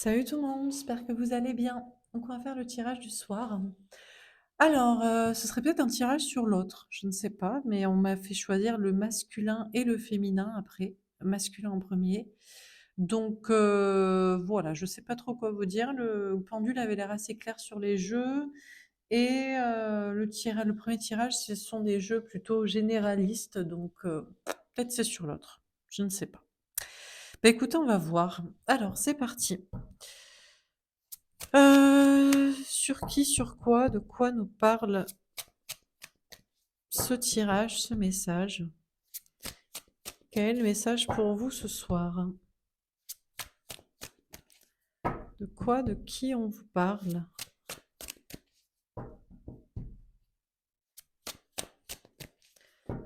Salut tout le monde, j'espère que vous allez bien. Donc on va faire le tirage du soir. Alors, ce serait peut-être un tirage sur l'autre, je ne sais pas, mais on m'a fait choisir le masculin et le féminin après, masculin en premier. Donc, voilà, je ne sais pas trop quoi vous dire. Le pendule avait l'air assez clair sur les jeux et le premier tirage, ce sont des jeux plutôt généralistes, donc peut-être c'est sur l'autre, je ne sais pas. Bah, écoutez, on va voir. Alors, c'est parti. Sur qui, sur quoi, de quoi nous parle ce tirage, ce message? Quel est le message pour vous ce soir? De quoi, de qui on vous parle?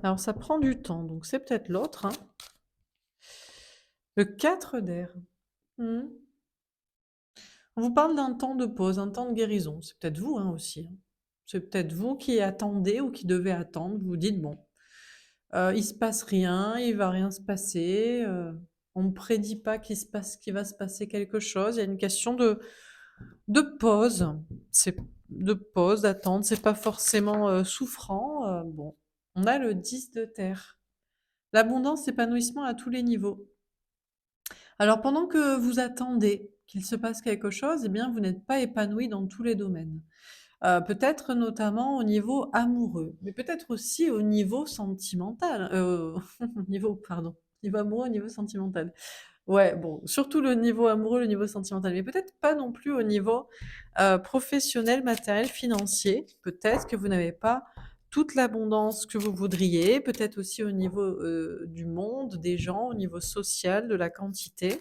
Alors ça prend du temps, donc c'est peut-être l'autre, hein. Le 4 d'air. Mmh. On vous parle d'un temps de pause, un temps de guérison. C'est peut-être vous, hein, aussi, hein. C'est peut-être vous qui attendez ou qui devez attendre. Vous vous dites: «Bon, il se passe rien, il va rien se passer, on me prédit pas qu'il va se passer quelque chose». Il y a une question de pause. C'est de pause, d'attente, c'est pas forcément, souffrant, bon. On a le 10 de terre. L'abondance, épanouissement à tous les niveaux. Alors pendant que vous attendez qu'il se passe quelque chose, eh bien, vous n'êtes pas épanoui dans tous les domaines. Peut-être notamment au niveau amoureux, mais peut-être aussi au niveau sentimental, au niveau pardon, niveau amoureux, au niveau sentimental. Ouais, bon, surtout le niveau amoureux, le niveau sentimental, mais peut-être pas non plus au niveau, professionnel, matériel, financier. Peut-être que vous n'avez pas toute l'abondance que vous voudriez, peut-être aussi au niveau, du monde, des gens, au niveau social, de la quantité.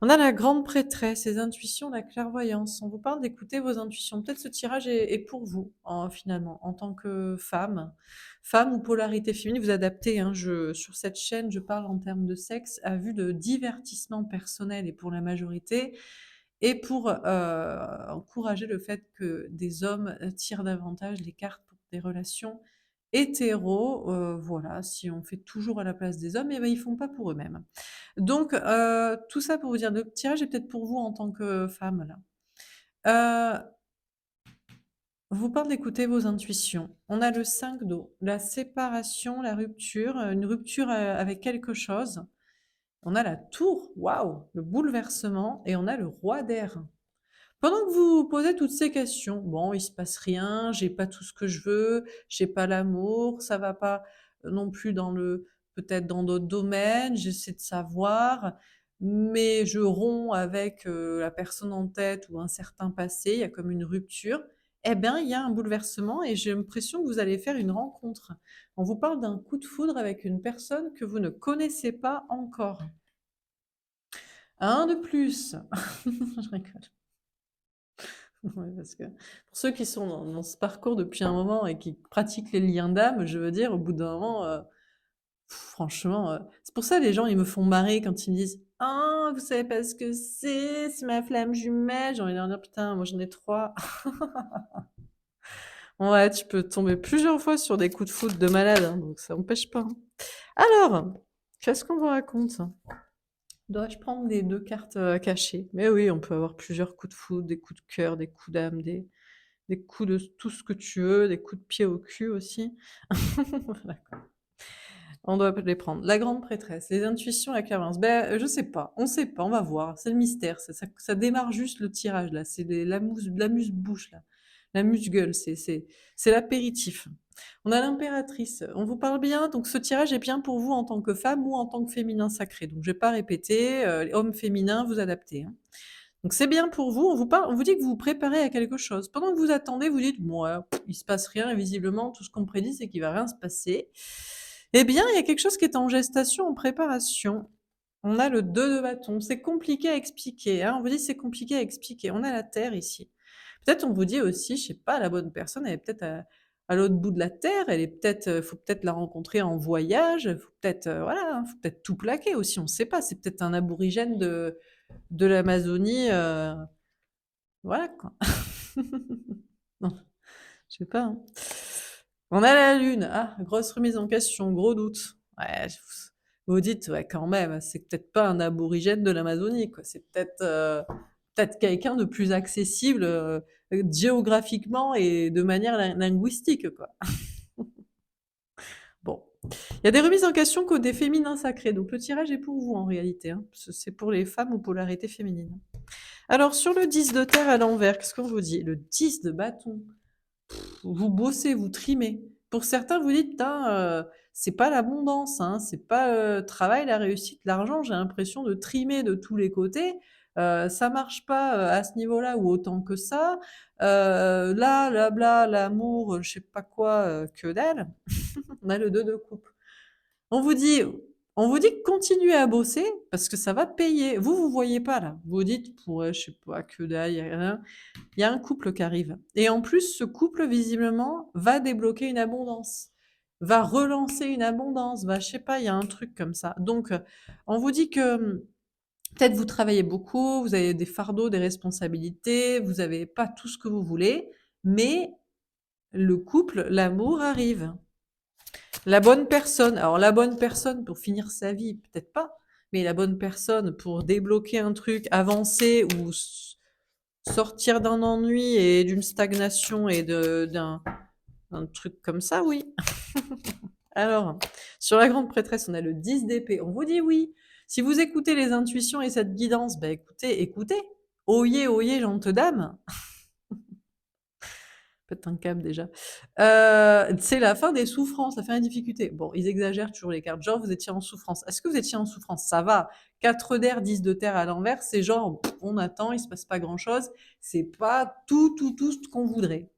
On a la grande prêtresse, les intuitions, la clairvoyance. On vous parle d'écouter vos intuitions. Peut-être ce tirage est pour vous, finalement, en tant que femme. Femme ou polarité féminine, vous adaptez. Hein, sur cette chaîne, je parle en termes de sexe à vue de divertissement personnel et pour la majorité, et pour encourager le fait que des hommes tirent davantage les cartes pour des relations hétéros. Voilà, si on fait toujours à la place des hommes, eh ben, ils font pas pour eux-mêmes. Donc, tout ça pour vous dire, le tirage est peut-être pour vous en tant que femme là. Heu, on vous parle d'écouter vos intuitions. On a le 5 d'eau, la séparation, la rupture, une rupture, avec quelque chose. On a la tour, waouh, le bouleversement et on a le roi d'air. Pendant que vous vous posez toutes ces questions, bon, il se passe rien, j'ai pas tout ce que je veux, j'ai pas l'amour, ça va pas non plus dans le peut-être dans d'autres domaines, j'essaie de savoir, mais je romps avec la personne en tête ou un certain passé, il y a comme une rupture. Eh bien, il y a un bouleversement et j'ai l'impression que vous allez faire une rencontre. On vous parle d'un coup de foudre avec une personne que vous ne connaissez pas encore. Un de plus. Je rigole. Ouais, parce que pour ceux qui sont dans ce parcours depuis un moment et qui pratiquent les liens d'âme, je veux dire, au bout d'un moment, franchement, c'est pour ça les gens, ils me font marrer quand ils me disent: «Ah, vous savez pas ce que c'est ma flamme jumelle». J'ai envie de leur dire: «Putain, moi j'en ai 3». Ouais, tu peux tomber plusieurs fois sur des coups de foudre de malade, hein, donc ça empêche pas, hein. Alors, qu'est-ce qu'on vous raconte? Dois-je prendre les 2 cartes, cachées? Mais oui, on peut avoir plusieurs coups de foudre, des coups de cœur, des coups d'âme, des coups de tout ce que tu veux, des coups de pied au cul aussi. Voilà, on doit les prendre. La grande prêtresse, les intuitions, la clairvoyance. Ben, je sais pas, on sait pas, on va voir. C'est le mystère. Ça démarre juste le tirage là. C'est l'amuse-bouche là. L'amuse-gueule, c'est l'apéritif. On a l'impératrice. On vous parle bien, donc ce tirage est bien pour vous en tant que femme ou en tant que féminin sacré. Donc je vais pas répéter. Homme, féminin, vous adaptez, hein. Donc c'est bien pour vous, on vous dit que vous vous préparez à quelque chose. Pendant que vous attendez, vous dites: «Mouais, il se passe rien et visiblement tout ce qu'on me prédit, c'est qu'il va rien se passer». Eh bien, il y a quelque chose qui est en gestation, en préparation. On a le 2 de bâton. C'est compliqué à expliquer, hein. On vous dit: «C'est compliqué à expliquer». On a la terre ici. Peut-être on vous dit aussi, je sais pas, la bonne personne, elle est peut-être à l'autre bout de la terre, elle est peut-être, faut peut-être la rencontrer en voyage, faut peut-être, voilà, hein, faut peut-être tout plaquer aussi, on sait pas. C'est peut-être un aborigène de l'Amazonie, voilà quoi. Non, je sais pas, hein. On a la lune. Ah, grosse remise en question, gros doute. Ouais, Vous dites: «Ouais, quand même, c'est peut-être pas un aborigène de l'Amazonie, quoi. C'est peut-être quelqu'un de plus accessible, géographiquement et de manière linguistique, quoi». Bon. Il y a des remises en question côté féminin sacré, donc le tirage est pour vous en réalité, hein. C'est pour les femmes aux polarités féminines. Alors sur le 10 de terre à l'envers, qu'est-ce qu'on vous dit? Le 10 de bâton. Vous bossez, vous trimez. Pour certains, vous dites: «Putain, c'est pas l'abondance, hein, c'est pas, travail, la réussite, l'argent, j'ai l'impression de trimer de tous les côtés, ça marche pas, à ce niveau-là ou autant que ça, là, blabla, l'amour, je sais pas quoi, que dalle». On a le 2 de coupe. On vous dit on vous dit: «Continuez à bosser parce que ça va payer». Vous voyez pas là. Vous dites: «Ouais, je sais pas, que dalle, y a rien». Il y a un couple qui arrive et en plus, ce couple visiblement va débloquer une abondance, va relancer une abondance, va je sais pas, il y a un truc comme ça. Donc, on vous dit que, peut-être vous travaillez beaucoup, vous avez des fardeaux, des responsabilités, vous avez pas tout ce que vous voulez, mais le couple, l'amour arrive. La bonne personne, alors la bonne personne pour finir sa vie, peut-être pas, mais la bonne personne pour débloquer un truc, avancer ou sortir d'un ennui et d'une stagnation et d'un truc comme ça, oui. Alors, sur la grande prêtresse, on a le 10 d'épée. On vous dit oui. Si vous écoutez les intuitions et cette guidance, bah écoutez, écoutez. Oyez, oyez, gentes dames. Pète un câble déjà. C'est la fin des souffrances, la fin des difficultés. Bon, ils exagèrent toujours les cartes. Genre, vous étiez en souffrance. Est-ce que vous étiez en souffrance? Ça va. 4 d'air, 10 de terre à l'envers, c'est genre, on attend, il se passe pas grand-chose. C'est pas tout ce qu'on voudrait.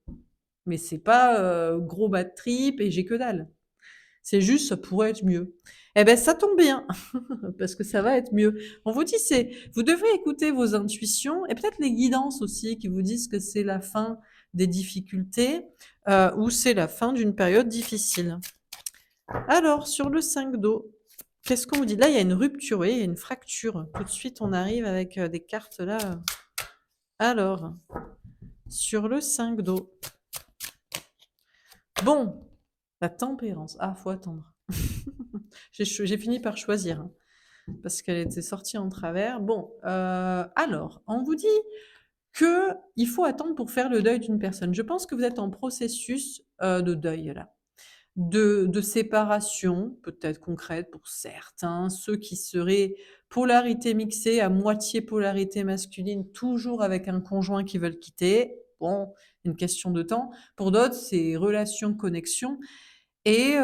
Mais c'est pas gros bad trip et j'ai que dalle. C'est juste, ça pourrait être mieux. Eh ben, ça tombe bien, parce que ça va être mieux. On vous dit, vous devez écouter vos intuitions et peut-être les guidances aussi qui vous disent que c'est la fin des difficultés ou c'est la fin d'une période difficile. Alors, sur le 5 d'eau, qu'est-ce qu'on vous dit? Là, il y a une rupture, vous voyez, il y a une fracture. Tout de suite, on arrive avec des cartes là. Alors, sur le 5 d'eau. Bon, la tempérance. Ah, faut attendre. J'ai fini par choisir, hein, parce qu'elle était sortie en travers. Bon, alors, on vous dit que il faut attendre pour faire le deuil d'une personne. Je pense que vous êtes en processus, de deuil là, de séparation, peut-être concrète pour certains, ceux qui seraient polarité mixée, à moitié polarité masculine, toujours avec un conjoint qu'ils veulent quitter. Bon, une question de temps. Pour d'autres, c'est relation, connexion et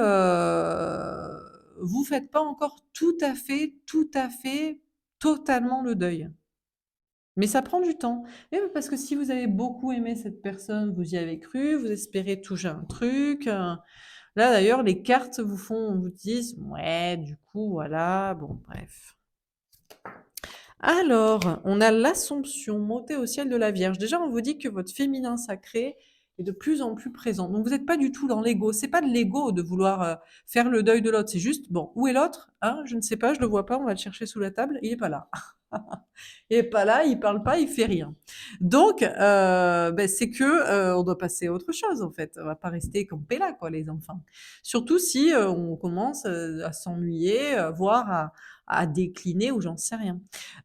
vous faites pas encore tout à fait, totalement le deuil. Mais ça prend du temps. Et oui, parce que si vous avez beaucoup aimé cette personne, vous y avez cru, vous espérez toucher un truc. Là d'ailleurs, les cartes vous disent, ouais, du coup, voilà, bon, bref. Alors, on a l'Assomption, montée au ciel de la Vierge. Déjà, on vous dit que votre féminin sacré est de plus en plus présent. Donc, vous n'êtes pas du tout dans l'ego. C'est pas de l'ego de vouloir faire le deuil de l'autre. C'est juste, bon, où est l'autre? Hein, je ne sais pas, je le vois pas. On va le chercher sous la table. Il est pas là. Il est pas là, il parle pas, il fait rien. Donc, ben, c'est que on doit passer à autre chose en fait. On va pas rester campé là, quoi, les enfants. Surtout si on commence à s'ennuyer, voire à décliner ou j'en sais rien.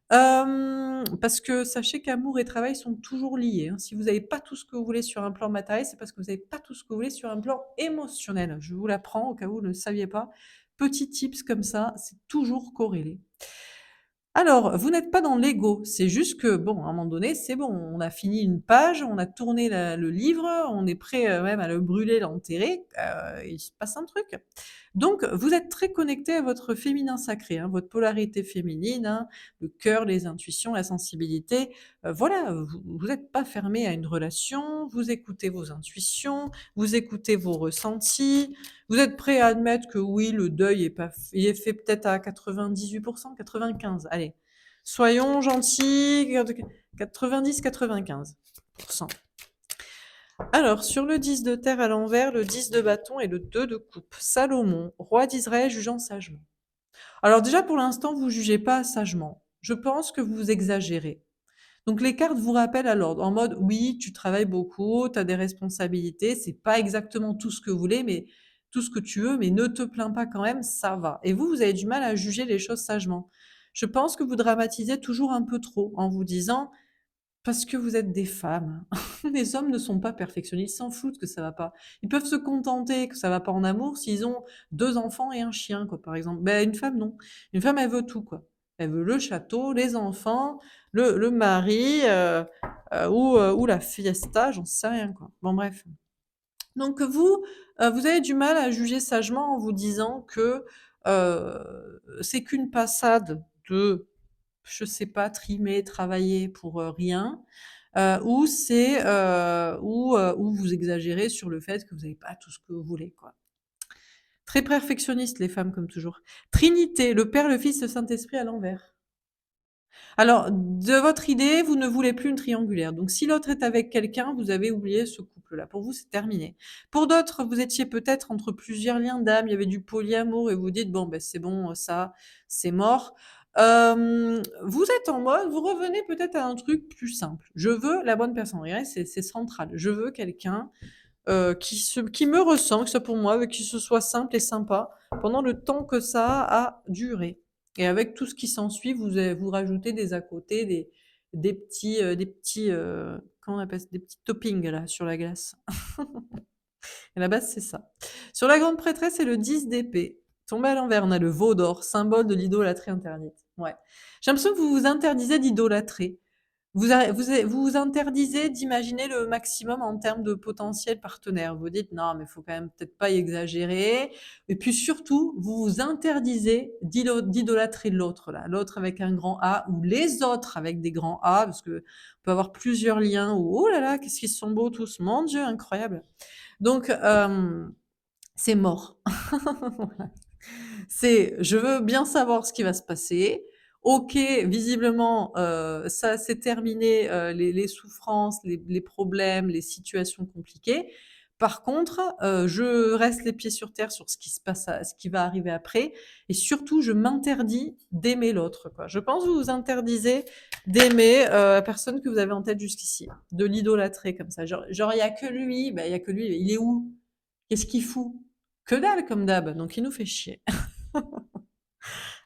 Parce que sachez qu'amour et travail sont toujours liés, hein. Si vous n'avez pas tout ce que vous voulez sur un plan matériel, c'est parce que vous n'avez pas tout ce que vous voulez sur un plan émotionnel. Je vous l'apprends au cas où vous ne le saviez pas. Petit tips comme ça, c'est toujours corrélé. Alors, vous n'êtes pas dans l'ego, c'est juste que, bon, à un moment donné, c'est bon, on a fini une page, on a tourné le livre, on est prêt même à le brûler, l'enterrer, il se passe un truc. Donc, vous êtes très connecté à votre féminin sacré, hein, votre polarité féminine, hein, le cœur, les intuitions, la sensibilité. Voilà, vous n'êtes pas fermé à une relation, vous écoutez vos intuitions, vous écoutez vos ressentis, vous êtes prêt à admettre que oui, le deuil est pas f il est fait peut-être à 98 95, allez. Soyons gentils, 90-95. Alors, sur le 10 de terre à l'envers, le 10 de bâton et le 2 de coupe. Salomon, roi d'Israël jugeant sagement. Alors déjà, pour l'instant, vous jugez pas sagement. Je pense que vous exagérez. Donc les cartes vous rappellent à l'ordre, en mode oui, tu travailles beaucoup, tu as des responsabilités, c'est pas exactement tout ce que vous voulez, mais tout ce que tu veux, mais ne te plains pas quand même, ça va. Et vous, vous avez du mal à juger les choses sagement. Je pense que vous dramatisez toujours un peu trop en vous disant parce que vous êtes des femmes. Les hommes ne sont pas perfectionnistes, ils s'en foutent que ça va pas. Ils peuvent se contenter que ça va pas en amour s'ils ont 2 enfants et un chien, quoi, par exemple. Ben, une femme, non. Une femme, elle veut tout, quoi. Elle veut le château, les enfants, le mari, ou la fiesta, j'en sais rien, quoi. Bon, bref. Donc vous, vous avez du mal à juger sagement en vous disant que, c'est qu'une passade de, je sais pas, trimer, travailler pour, rien, ou c'est, ou vous exagérez sur le fait que vous avez pas tout ce que vous voulez, quoi. Très perfectionnistes les femmes comme toujours. Trinité, le Père, le Fils, le Saint-Esprit à l'envers. Alors, de votre idée, vous ne voulez plus une triangulaire. Donc, si l'autre est avec quelqu'un, vous avez oublié ce couple-là. Pour vous, c'est terminé. Pour d'autres, vous étiez peut-être entre plusieurs liens d'âme, il y avait du polyamour et vous dites, bon, ben, c'est bon, ça, c'est mort. Vous êtes en mode, vous revenez peut-être à un truc plus simple. Je veux la bonne personne. Regardez, c'est central. Je veux quelqu'un qui me ressemble, que ce soit pour moi, que ce soit simple et sympa pendant le temps que ça a duré. Et avec tout ce qui s'ensuit, vous rajoutez des à côté, des petits, comment on appelle ça, des petits toppings là sur la glace. Et la base, c'est ça. Sur la grande prêtresse, c'est le 10 d'épée. Tombé à l'envers, on a le veau d'or, symbole de l'idolâtrie interdite. Ouais. J'ai l'impression que vous vous interdisez d'idolâtrer. Vous vous interdisez d'imaginer le maximum en termes de potentiel partenaire. Vous dites non, mais il faut quand même peut-être pas y exagérer. Et puis surtout, vous vous interdisez d'idolâtrer l'autre là, l'autre avec un grand A ou les autres avec des grands A, parce que on peut avoir plusieurs liens. Ou oh là là, qu'est-ce qu'ils sont beaux tous, mon Dieu, incroyable. Donc c'est mort. C'est je veux bien savoir ce qui va se passer. OK, visiblement, ça c'est terminé, les souffrances, les problèmes, les situations compliquées. Par contre, je reste les pieds sur terre sur ce qui se passe ce qui va arriver après et surtout je m'interdis d'aimer l'autre, quoi. Je pense que vous vous interdisez d'aimer, la personne que vous avez en tête jusqu'ici, de l'idolâtrer comme ça. Genre il y a que lui, bah, il y a que lui, il est où? Qu'est-ce qu'il fout? Que dalle comme d'hab, donc il nous fait chier.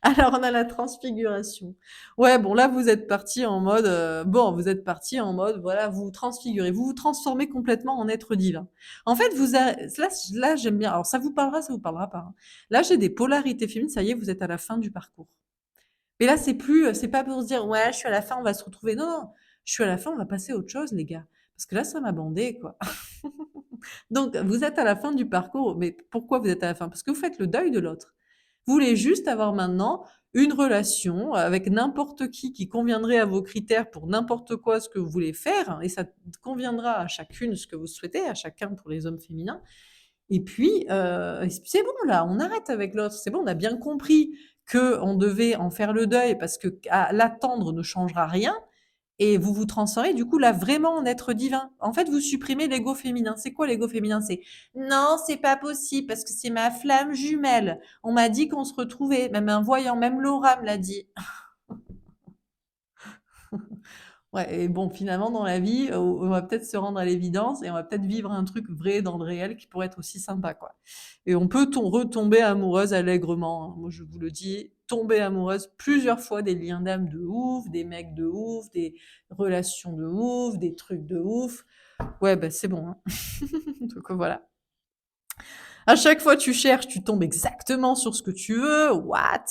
Alors on a la transfiguration. Ouais, bon là vous êtes parti en mode, vous êtes parti en mode, voilà, vous vous transfigurez, vous vous transformez complètement en être divin. En fait, là j'aime bien. Alors ça vous parlera pas, hein. Là j'ai des polarités féminines, ça y est, vous êtes à la fin du parcours. Mais là c'est plus, c'est pas pour se dire ouais, je suis à la fin, on va se retrouver. Non, non, je suis à la fin, on va passer à autre chose, les gars. Parce que là ça m'a bandé quoi. Donc, vous êtes à la fin du parcours, mais pourquoi vous êtes à la fin? Parce que vous faites le deuil de l'autre. Vous voulez juste avoir maintenant une relation avec n'importe qui conviendrait à vos critères pour n'importe quoi ce que vous voulez faire, et ça conviendra à chacune ce que vous souhaitez, à chacun pour les hommes féminins. Et puis, c'est bon là, on arrête avec l'autre. C'est bon, on a bien compris que on devait en faire le deuil parce que à l'attendre ne changera rien. Et vous vous transformez du coup là vraiment en être divin. En fait, vous supprimez l'ego féminin. C'est quoi l'ego féminin? C'est non, c'est pas possible parce que c'est ma flamme jumelle. On m'a dit qu'on se retrouvait, même un voyant, même Laura me l'a dit. Ouais, et bon, finalement, dans la vie, on va peut-être se rendre à l'évidence et on va peut-être vivre un truc vrai dans le réel qui pourrait être aussi sympa, quoi. Et on peut retomber amoureuse allègrement, hein. Moi, je vous le dis, tomber amoureuse plusieurs fois des liens d'âme de ouf, des mecs de ouf, des relations de ouf, des trucs de ouf. Ouais, bah, c'est bon, hein. Donc voilà. À chaque fois tu cherches, tu tombes exactement sur ce que tu veux. What?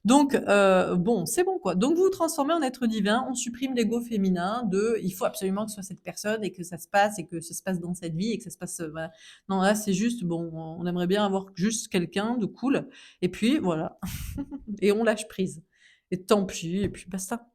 Donc, bon, c'est bon quoi. Donc vous vous transformez en être divin, on supprime l'ego féminin de il faut absolument que ce soit cette personne et que ça se passe et que ça se passe dans cette vie et que ça se passe. Voilà. Non, là c'est juste, bon, on aimerait bien avoir juste quelqu'un de cool. Et puis voilà. Et on lâche prise. Et tant pis, et puis basta.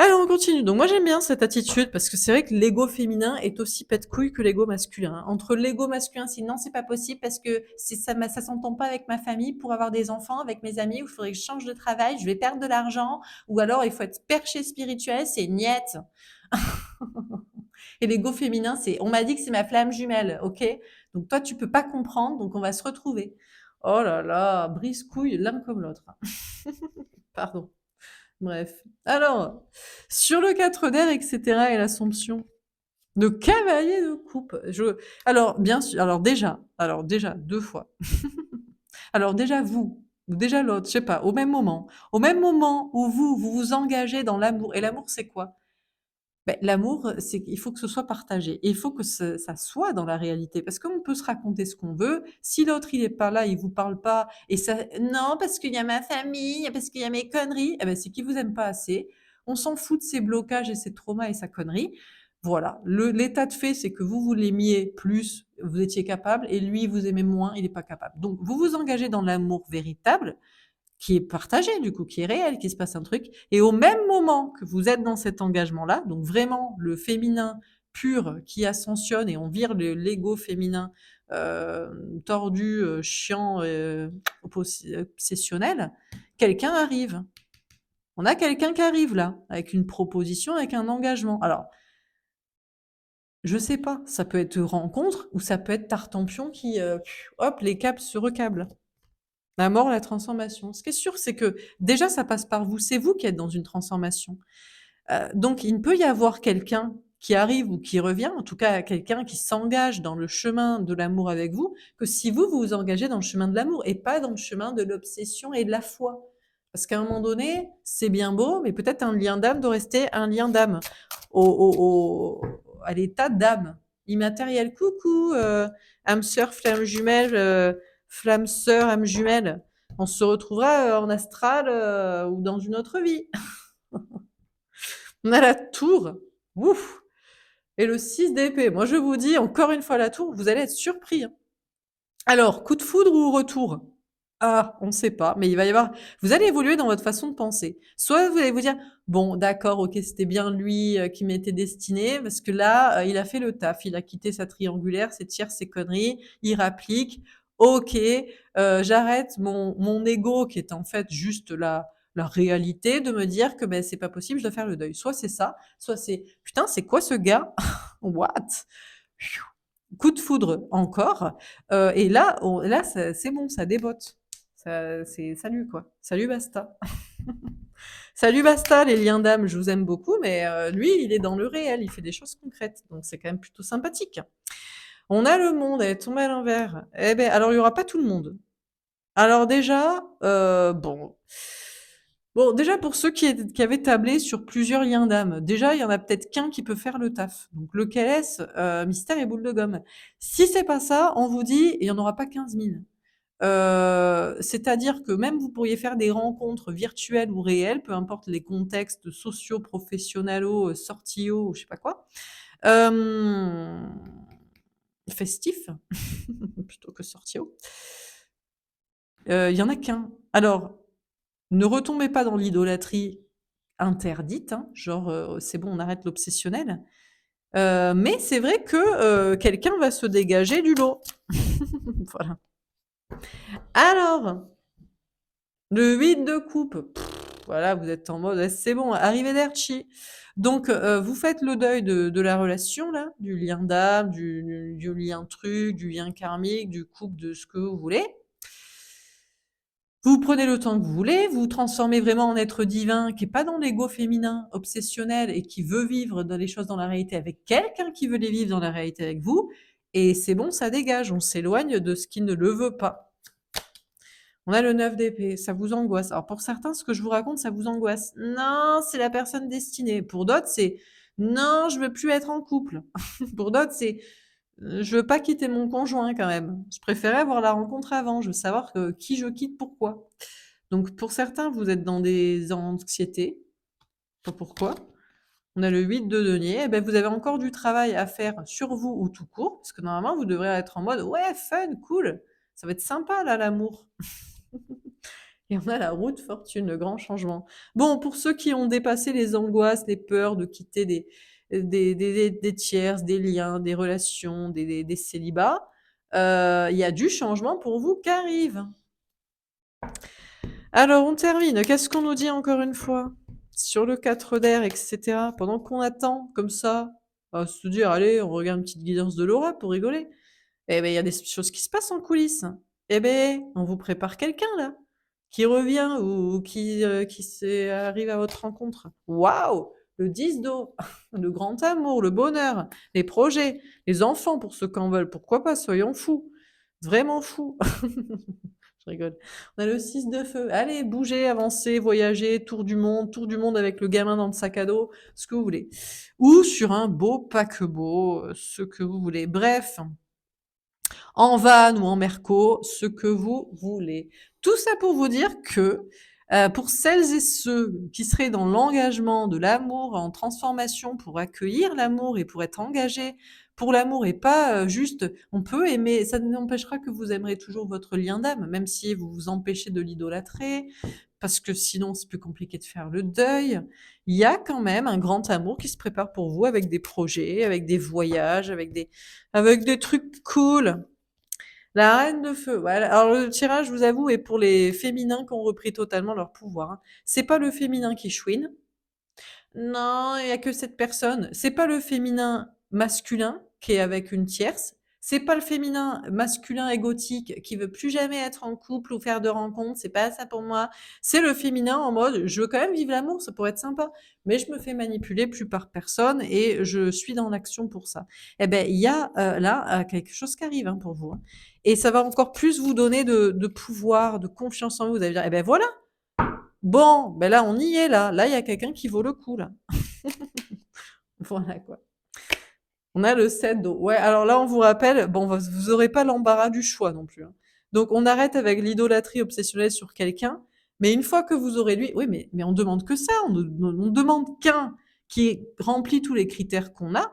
Alors on continue. Donc moi j'aime bien cette attitude parce que c'est vrai que l'ego féminin est aussi pète-couille que l'ego masculin. Entre l'ego masculin, c'est non, c'est pas possible parce que ça s'entend pas avec ma famille pour avoir des enfants, avec mes amis, ou il faudrait que je change de travail, je vais perdre de l'argent, ou alors il faut être perché spirituel, c'est niette. Et l'ego féminin, c'est on m'a dit que c'est ma flamme jumelle, ok? Donc toi tu peux pas comprendre, donc on va se retrouver. Oh là là, brise-couille l'un comme l'autre. Pardon. Bref. Alors, sur le 4 d'air, etc. et l'Assomption. Le cavalier de coupe. Alors, bien sûr, alors déjà, 2 fois. Alors déjà vous, ou déjà l'autre, je sais pas, au même moment où vous vous engagez dans l'amour. Et l'amour, c'est quoi? Ben, l'amour, c'est qu'il faut que ce soit partagé. Et il faut que ça soit dans la réalité. Parce qu'on peut se raconter ce qu'on veut. Si l'autre, il est pas là, il vous parle pas, et ça, non, parce qu'il y a ma famille, parce qu'il y a mes conneries, eh ben, c'est qu'il vous aime pas assez. On s'en fout de ses blocages et ses traumas et sa connerie. Voilà. L'état de fait, c'est que vous l'aimiez plus, vous étiez capable, et lui, vous aimez moins, il n'est pas capable. Donc, vous vous engagez dans l'amour véritable, qui est partagé du coup, qui est réel, qu'il se passe un truc. Et au même moment que vous êtes dans cet engagement-là, donc vraiment le féminin pur qui ascensionne et on vire l'ego féminin tordu, chiant, obsessionnel, quelqu'un arrive. On a quelqu'un qui arrive là, avec une proposition, avec un engagement. Alors, je sais pas, ça peut être rencontre ou ça peut être Tartampion qui, hop, les câbles se recablent. La mort, la transformation. Ce qui est sûr, c'est que déjà, ça passe par vous. C'est vous qui êtes dans une transformation. Donc, il ne peut y avoir quelqu'un qui arrive ou qui revient, en tout cas quelqu'un qui s'engage dans le chemin de l'amour avec vous, que si vous vous engagez dans le chemin de l'amour et pas dans le chemin de l'obsession et de la foi. Parce qu'à un moment donné, c'est bien beau, mais peut-être un lien d'âme doit rester un lien d'âme à l'état d'âme immatériel. Coucou, âme sœur, flamme jumelle, flamme sœur, âme jumelle. On se retrouvera en astral ou dans une autre vie. On a la tour. Ouf. Et le 6 d'épée. Moi, je vous dis, encore une fois, la tour, vous allez être surpris, hein. Alors, coup de foudre ou retour? Ah, on ne sait pas, mais il va y avoir. Vous allez évoluer dans votre façon de penser. Soit vous allez vous dire, bon, d'accord, ok, c'était bien lui qui m'était destiné, parce que là, il a fait le taf, il a quitté sa triangulaire, ses tiers, ses conneries, il rapplique. Ok, j'arrête mon ego qui est en fait juste la réalité de me dire que ben c'est pas possible, je dois faire le deuil. Soit c'est ça, soit c'est putain, c'est quoi ce gars? What? Coup de foudre encore. Et là, là c'est bon, ça débote. C'est salut quoi. Salut basta. Salut basta les liens d'âme, je vous aime beaucoup, mais lui, il est dans le réel, il fait des choses concrètes. Donc c'est quand même plutôt sympathique. On a le monde, elle est tombée à l'envers. Eh ben, alors il y aura pas tout le monde. Alors déjà, bon, déjà pour ceux qui avaient tablé sur plusieurs liens d'âme, déjà il y en a peut-être qu'un qui peut faire le taf. Donc lequel est-ce? Mystère et boule de gomme. Si c'est pas ça, on vous dit, il y en aura pas 15 000. C'est-à-dire que même vous pourriez faire des rencontres virtuelles ou réelles, peu importe les contextes sociaux, professionnels, sortiaux, je sais pas quoi, hem, festifs plutôt que sortiaux. Il y en a qu'un. Alors, ne retombez pas dans l'idolâtrie interdite, hein, genre, c'est bon, on arrête l'obsessionnel. Mais c'est vrai que, quelqu'un va se dégager du lot. Voilà. Alors, le 8 de coupe, voilà, vous êtes en mode: «Eh, c'est bon, arrivederci». Donc, vous faites le deuil de la relation là, du lien d'âme, du lien truc, du lien karmique, du couple, de ce que vous voulez. Vous prenez le temps que vous voulez, vous vous transformez vraiment en être divin qui est pas dans l'ego féminin obsessionnel et qui veut vivre dans les choses dans la réalité avec quelqu'un qui veut les vivre dans la réalité avec vous, et c'est bon, ça dégage, on s'éloigne de ce qui ne le veut pas. On a le 9 d'épée, ça vous angoisse. Alors pour certains, ce que je vous raconte, ça vous angoisse. Non, c'est la personne destinée. Pour d'autres, c'est non, je veux plus être en couple. Pour d'autres, c'est je veux pas quitter mon conjoint quand même. Je préférais avoir la rencontre avant. Je veux savoir qui je quitte, pourquoi. Donc pour certains, vous êtes dans des anxiétés. Pas pourquoi. On a le 8 de denier. Eh ben, vous avez encore du travail à faire sur vous ou tout court. Parce que normalement, vous devrez être en mode ouais, fun, cool. Ça va être sympa là, l'amour. Et on a la roue de fortune, le grand changement. Bon, pour ceux qui ont dépassé les angoisses, les peurs de quitter des tierces, des liens, des relations, des célibats, il y a du changement pour vous qui arrive. Alors, on termine. Qu'est-ce qu'on nous dit encore une fois? Sur le 4 d'air, etc. Pendant qu'on attend, comme ça, à se dire, allez, on regarde une petite guidance de Laura pour rigoler. Eh ben, il y a des choses qui se passent en coulisses. Eh ben, on vous prépare quelqu'un là, qui revient ou qui arrive à votre rencontre. Waouh! le 10 d'eau, le grand amour, le bonheur, les projets, les enfants pour ceux qui en veulent. Pourquoi pas? Soyons fous. Vraiment fous. Je rigole. On a le 6 de feu. Allez, bougez, avancez, voyagez, tour du monde avec le gamin dans le sac à dos, ce que vous voulez. Ou sur un beau paquebot, ce que vous voulez. Bref, en van ou en merco, ce que vous voulez. Tout ça pour vous dire que pour celles et ceux qui seraient dans l'engagement de l'amour en transformation pour accueillir l'amour et pour être engagés pour l'amour et pas juste, on peut aimer, ça n'empêchera que vous aimerez toujours votre lien d'âme, même si vous vous empêchez de l'idolâtrer, parce que sinon c'est plus compliqué de faire le deuil. Il y a quand même un grand amour qui se prépare pour vous avec des projets, avec des voyages, avec des trucs cool. La reine de feu. Voilà. Alors le tirage, je vous avoue, est pour les féminins qui ont repris totalement leur pouvoir, hein. C'est pas le féminin qui chouine. Non, il y a que cette personne. C'est pas le féminin masculin qui est avec une tierce. C'est pas le féminin masculin égotique qui veut plus jamais être en couple ou faire de rencontres. C'est pas ça pour moi. C'est le féminin en mode, je veux quand même vivre l'amour, ça pourrait être sympa, mais je me fais manipuler plus par personne et je suis dans l'action pour ça. Eh ben, il y a là quelque chose qui arrive, hein, pour vous, hein. Et ça va encore plus vous donner de pouvoir, de confiance en vous. Vous allez dire, eh ben voilà, bon, ben là, on y est, là. Là, il y a quelqu'un qui vaut le coup, là. Voilà, quoi. On a le 7 d'eau. Ouais, alors là, on vous rappelle, bon, vous aurez pas l'embarras du choix non plus, hein. Donc, on arrête avec l'idolâtrie obsessionnelle sur quelqu'un. Mais une fois que vous aurez lui, oui, mais on demande que ça. On demande qu'un qui remplit tous les critères qu'on a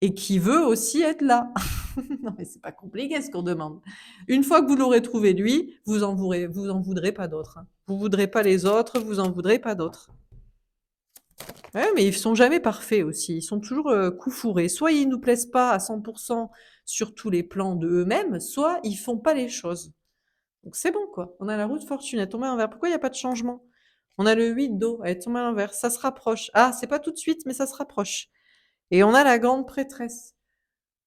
et qui veut aussi être là. Non, mais c'est pas compliqué ce qu'on demande. Une fois que vous l'aurez trouvé lui, vous en voudrez pas d'autres, hein. Vous voudrez pas les autres, vous en voudrez pas d'autres. Ouais, mais ils sont jamais parfaits aussi. Ils sont toujours coup fourrés. Soit ils nous plaisent pas à 100% sur tous les plans de eux-mêmes, soit ils font pas les choses. Donc c'est bon, quoi. On a la roue de fortune, elle tombe à l'envers. Pourquoi il n'y a pas de changement? On a le 8 d'eau, elle tombe à l'envers. Ça se rapproche. Ah, c'est pas tout de suite, mais ça se rapproche. Et on a la grande prêtresse.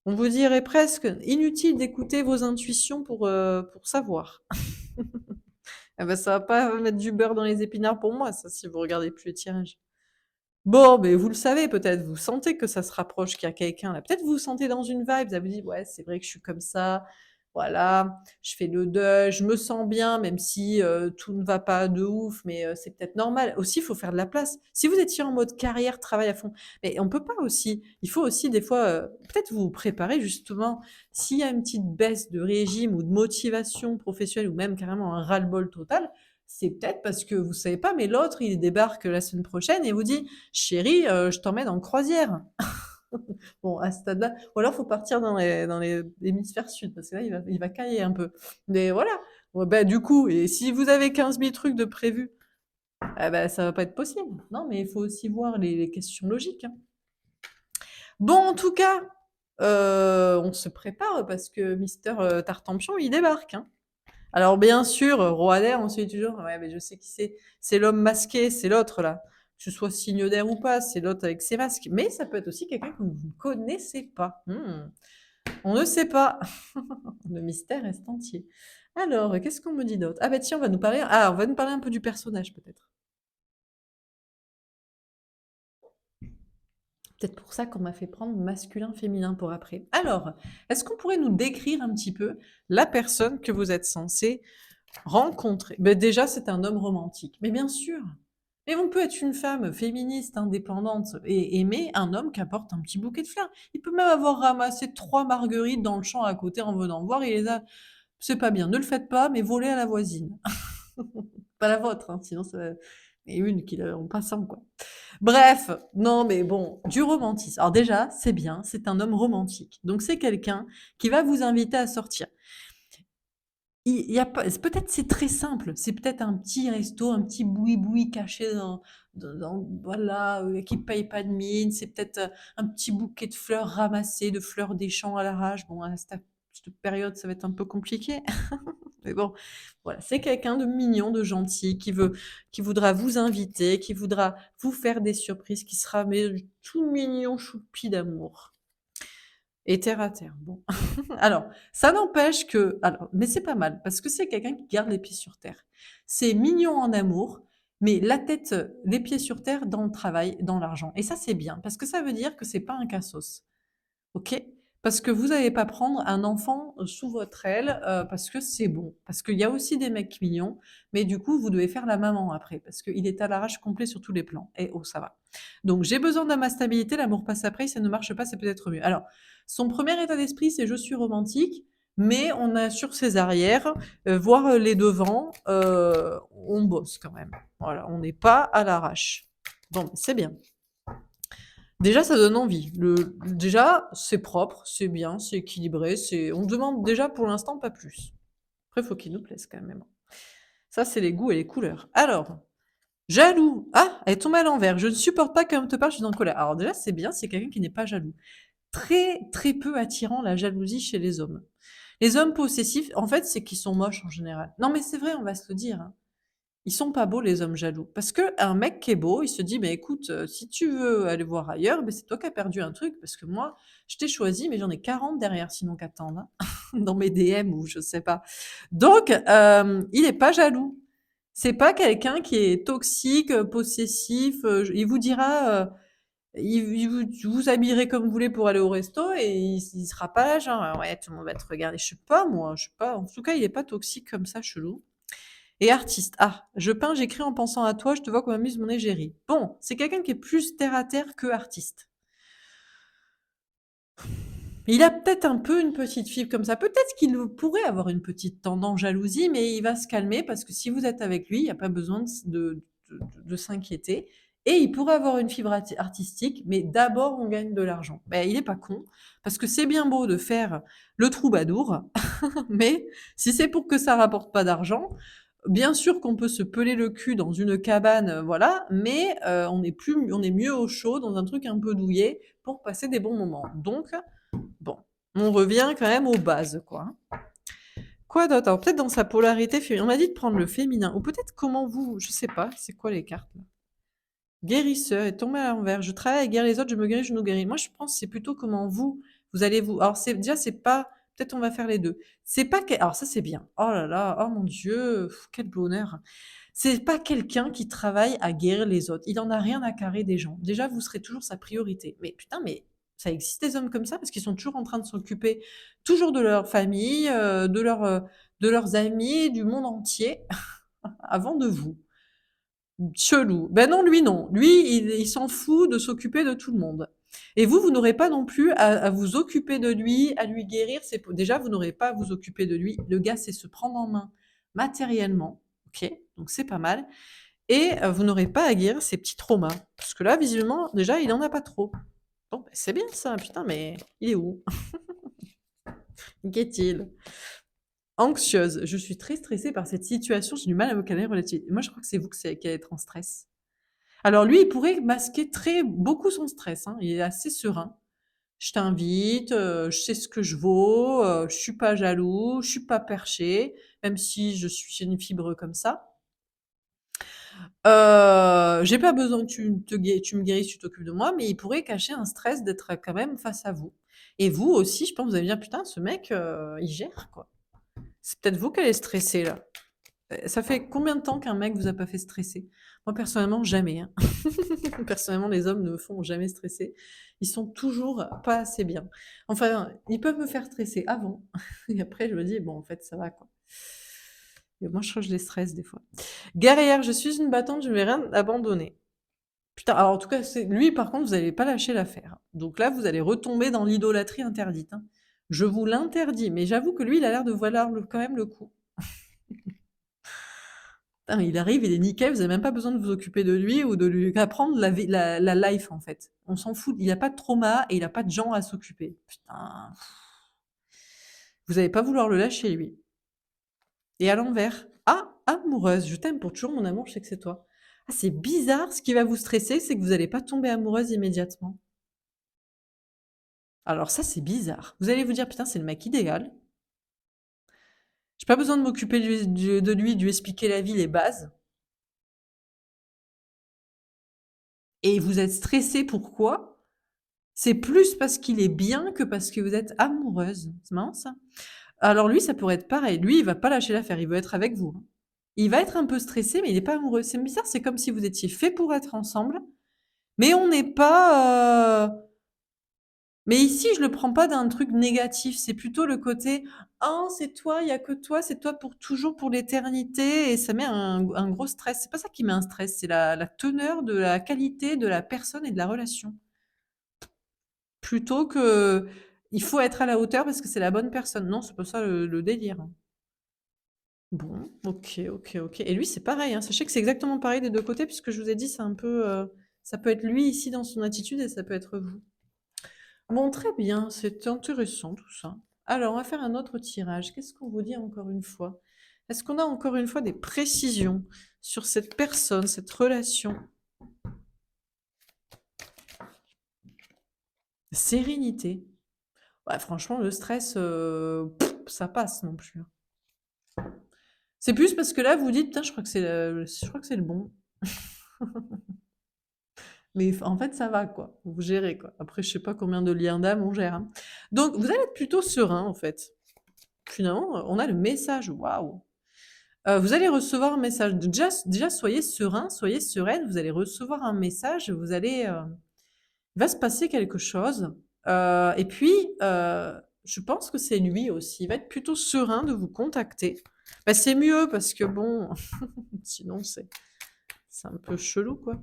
On vous dirait presque inutile d'écouter vos intuitions pour savoir. Ah bah, ça va pas mettre du beurre dans les épinards pour moi, ça, si vous regardez plus les tirages. Bon, mais vous le savez peut-être, vous sentez que ça se rapproche, qu'il y a quelqu'un là. Peut-être vous vous sentez dans une vibe, ça vous dit: «Ouais, c'est vrai que je suis comme ça, voilà, je fais le deuil, je me sens bien même si, tout ne va pas de ouf, mais c'est peut-être normal». Aussi, il faut faire de la place. Si vous étiez en mode carrière, travail à fond, mais on peut pas aussi. Il faut aussi des fois, peut-être vous préparer justement, s'il y a une petite baisse de régime ou de motivation professionnelle ou même carrément un ras-le-bol total, c'est peut-être parce que vous savez pas, mais l'autre, il débarque la semaine prochaine et vous dit: «Chérie, je t'emmène en croisière». Bon, à ce stade-là, ou alors faut partir dans les hémisphères sud parce que là, il va cailler un peu. Mais voilà, ouais, bah, du coup et si vous avez 15 000 trucs de prévus, ah bah, ça va pas être possible. Non, mais il faut aussi voir les questions logiques, hein. Bon, en tout cas, on se prépare parce que Mister, Tartempion, il débarque, hein. Alors bien sûr, roi d'air, on se dit toujours, ouais, mais je sais qui c'est. C'est l'homme masqué, c'est l'autre là. Que ce soit signe d'air ou pas, c'est l'autre avec ses masques. Mais ça peut être aussi quelqu'un que vous ne connaissez pas. On ne sait pas. Le mystère reste entier. Alors, qu'est-ce qu'on me dit d'autre? Ah bah tiens, on va nous parler un peu du personnage peut-être. Peut-être pour ça qu'on m'a fait prendre masculin, féminin pour après. Alors, est-ce qu'on pourrait nous décrire un petit peu la personne que vous êtes censé rencontrer? Ben déjà, c'est un homme romantique. Mais bien sûr. Mais on peut être une femme féministe, indépendante et aimer un homme qui apporte un petit bouquet de fleurs. Il peut même avoir ramassé 3 marguerites dans le champ à côté en venant voir, il les a c'est pas bien, ne le faites pas, mais volez à la voisine. Pas la vôtre, hein, sinon ça et une qu'il a en passant, quoi. Bref, non, mais bon, du romantisme. Alors déjà, c'est bien, c'est un homme romantique. Donc c'est quelqu'un qui va vous inviter à sortir. Il y a pas peut-être c'est très simple, c'est peut-être un petit resto, un petit boui-boui caché dans voilà, qui paye pas de mine, c'est peut-être, un petit bouquet de fleurs ramassées, de fleurs des champs à l'arrache. Bon, à cette période, ça va être un peu compliqué, mais bon, voilà, c'est quelqu'un de mignon, de gentil, qui voudra vous inviter, qui voudra vous faire des surprises, qui sera mais tout mignon, choupi d'amour et terre à terre. Bon. Alors, ça n'empêche que alors mais c'est pas mal parce que c'est quelqu'un qui garde les pieds sur terre. C'est mignon en amour, mais la tête, les pieds sur terre dans le travail, dans l'argent et ça, c'est bien parce que ça veut dire que c'est pas un cassos. OK? Parce que vous allez pas prendre un enfant sous votre aile, parce que c'est bon. Parce qu'il y a aussi des mecs mignons, mais du coup, vous devez faire la maman après, parce qu'il est à l'arrache complet sur tous les plans. Et oh, ça va. Donc j'ai besoin de ma stabilité, l'amour passe après, si ça ne marche pas, c'est peut-être mieux. Alors, son premier état d'esprit, c'est: «Je suis romantique», mais on assure ses arrières, voire, les devants, on bosse quand même. Voilà, on n'est pas à l'arrache. Bon, c'est bien. Déjà, ça donne envie. Déjà, c'est propre, c'est bien, c'est équilibré, on demande déjà pour l'instant pas plus. Après, faut qu'il nous plaise quand même. Ça, c'est les goûts et les couleurs. Alors, jaloux. Ah, elle est tombée à l'envers. Je ne supporte pas quand on te parle, je suis en colère. Alors déjà, c'est bien, c'est quelqu'un qui n'est pas jaloux. Très, très peu attirant la jalousie chez les hommes. Les hommes possessifs, en fait, c'est qu'ils sont moches en général. Non, mais c'est vrai, on va se le dire, hein. Ils sont pas beaux les hommes jaloux. Parce que un mec qui est beau, il se dit: «Mais écoute, si tu veux aller voir ailleurs, beh, c'est toi qui as perdu un truc parce que moi, je t'ai choisi, mais j'en ai 40 derrière sinon qui attendent, hein, dans mes DM ou je sais pas». Donc il est pas jaloux. C'est pas quelqu'un qui est toxique, possessif, il vous dira, vous habillerez comme vous voulez pour aller au resto et il sera pas là genre: «Ouais, tout le monde va te regarder». Je sais pas moi, je sais pas. En tout cas, il est pas toxique comme ça, chelou. Et artiste. Ah, je peins, j'écris en pensant à toi, je te vois qu'on m'amuse mon égérie. Bon, c'est quelqu'un qui est plus terre à terre que artiste. Il a peut-être un peu une petite fibre comme ça. Peut-être qu'il pourrait avoir une petite tendance jalousie, mais il va se calmer parce que si vous êtes avec lui, il n'y a pas besoin de s'inquiéter. Et il pourrait avoir une fibre artistique, mais d'abord on gagne de l'argent. Ben, il n'est pas con, parce que c'est bien beau de faire le troubadour, mais si c'est pour que ça rapporte pas d'argent, bien sûr qu'on peut se peler le cul dans une cabane, voilà, mais on est mieux au chaud dans un truc un peu douillet pour passer des bons moments. Donc bon, on revient quand même aux bases, quoi. Quoi d'autre? Alors peut-être dans sa polarité féminine. On m'a dit de prendre le féminin, ou peut-être comment vous, je sais pas, c'est quoi les cartes là? Guérisseur est tombé à l'envers. Je travaille à guérir les autres, je me guéris, je nous guéris. Moi, je pense que c'est plutôt comment vous allez vous. Alors c'est déjà c'est pas. Peut-être on va faire les deux. C'est pas. Alors ça c'est bien. Oh là là, oh mon Dieu, quel bonheur. C'est pas quelqu'un qui travaille à guérir les autres. Il en a rien à carrer des gens. Déjà, vous serez toujours sa priorité. Mais putain, mais ça existe des hommes comme ça parce qu'ils sont toujours en train de s'occuper toujours de leur famille, de leurs amis, du monde entier avant de vous. Chelou. Ben non, lui non. Lui, il s'en fout de s'occuper de tout le monde. Et vous n'aurez pas non plus à vous occuper de lui, à lui guérir. Déjà, vous n'aurez pas à vous occuper de lui. Le gars, c'est se prendre en main matériellement. Ok, donc c'est pas mal. Et vous n'aurez pas à guérir ses petits traumas. Parce que là, visiblement, déjà, il en a pas trop. Bon, ben, c'est bien ça, putain, mais il est où? Qu'est-il? Anxieuse. Je suis très stressée par cette situation. J'ai du mal à me calmer relativement. Moi, je crois que c'est vous qui allez être en stress. Alors lui, il pourrait masquer beaucoup son stress, hein. Il est assez serein. Je t'invite, je sais ce que je vaux, je suis pas jaloux, je suis pas perché, même si j'ai une fibre comme ça. J'ai pas besoin que tu me guérisses, tu t'occupes de moi, mais il pourrait cacher un stress d'être quand même face à vous. Et vous aussi, je pense, vous allez dire: «Putain, ce mec, il gère, quoi». C'est peut-être vous qui allez stresser, là. Ça fait combien de temps qu'un mec vous a pas fait stresser? Moi, personnellement, jamais, hein. Personnellement, les hommes ne me font jamais stresser. Ils sont toujours pas assez bien. Enfin, ils peuvent me faire stresser avant et après je me dis: «Bon, en fait, ça va, quoi». Et moi, je crois que je les stresse des fois. Guerrière, je suis une battante, je ne vais rien abandonner. Putain, alors en tout cas, c'est lui par contre, vous allez pas lâcher l'affaire. Donc là, vous allez retomber dans l'idolâtrie interdite, hein. Je vous l'interdis, mais j'avoue que lui, il a l'air de valoir quand même le coup. Putain, il arrive, il est nickel, vous avez même pas besoin de vous occuper de lui ou de lui apprendre la life, en fait. On s'en fout, il a pas de trauma et il a pas de gens à s'occuper. Putain, vous allez pas vouloir le lâcher, lui. Et à l'envers, ah, amoureuse, je t'aime pour toujours, mon amour, je sais que c'est toi. Ah, c'est bizarre, ce qui va vous stresser, c'est que vous allez pas tomber amoureuse immédiatement. Alors ça, c'est bizarre. Vous allez vous dire: «Putain, c'est le mec idéal. J'ai pas besoin de m'occuper de lui expliquer la vie, les bases». Et vous êtes stressé, pourquoi? C'est plus parce qu'il est bien que parce que vous êtes amoureuse. C'est marrant ça. Alors lui, ça pourrait être pareil. Lui, il va pas lâcher l'affaire, il veut être avec vous, hein. Il va être un peu stressé, mais il est pas amoureux. C'est bizarre, c'est comme si vous étiez faits pour être ensemble, mais on n'est pas, mais ici, je le prends pas d'un truc négatif, c'est plutôt le côté: «Oh, c'est toi, il y a que toi, c'est toi pour toujours, pour l'éternité» et ça met un gros stress. C'est pas ça qui met un stress, c'est la teneur de la qualité de la personne et de la relation. Plutôt que il faut être à la hauteur parce que c'est la bonne personne. Non, c'est pas ça le délire, hein. Bon, OK, OK, OK et lui, c'est pareil, hein. Sachez que c'est exactement pareil des 2 côtés puisque je vous ai dit, c'est un peu, ça peut être lui ici dans son attitude et ça peut être vous. Bon, très bien, c'est intéressant tout ça. Alors, on va faire un autre tirage. Qu'est-ce qu'on vous dit encore une fois? Est-ce qu'on a encore une fois des précisions sur cette personne, cette relation? Sérénité. Ouais, franchement, le stress, ça passe non plus, hein. C'est plus parce que là, vous dites: «Putain, je crois que c'est le bon». Mais en fait, ça va quoi, vous gérez quoi. Après, je sais pas combien de liens d'âme on gère, hein. Donc vous allez être plutôt serein en fait. Finalement, on a le message, waouh! Vous allez recevoir un message. Déjà soyez serein, soyez sereine, vous allez recevoir un message, vous allez, il va se passer quelque chose, et puis, je pense que c'est lui aussi. Il va être plutôt serein de vous contacter. Bah, c'est mieux parce que bon, sinon c'est un peu chelou quoi.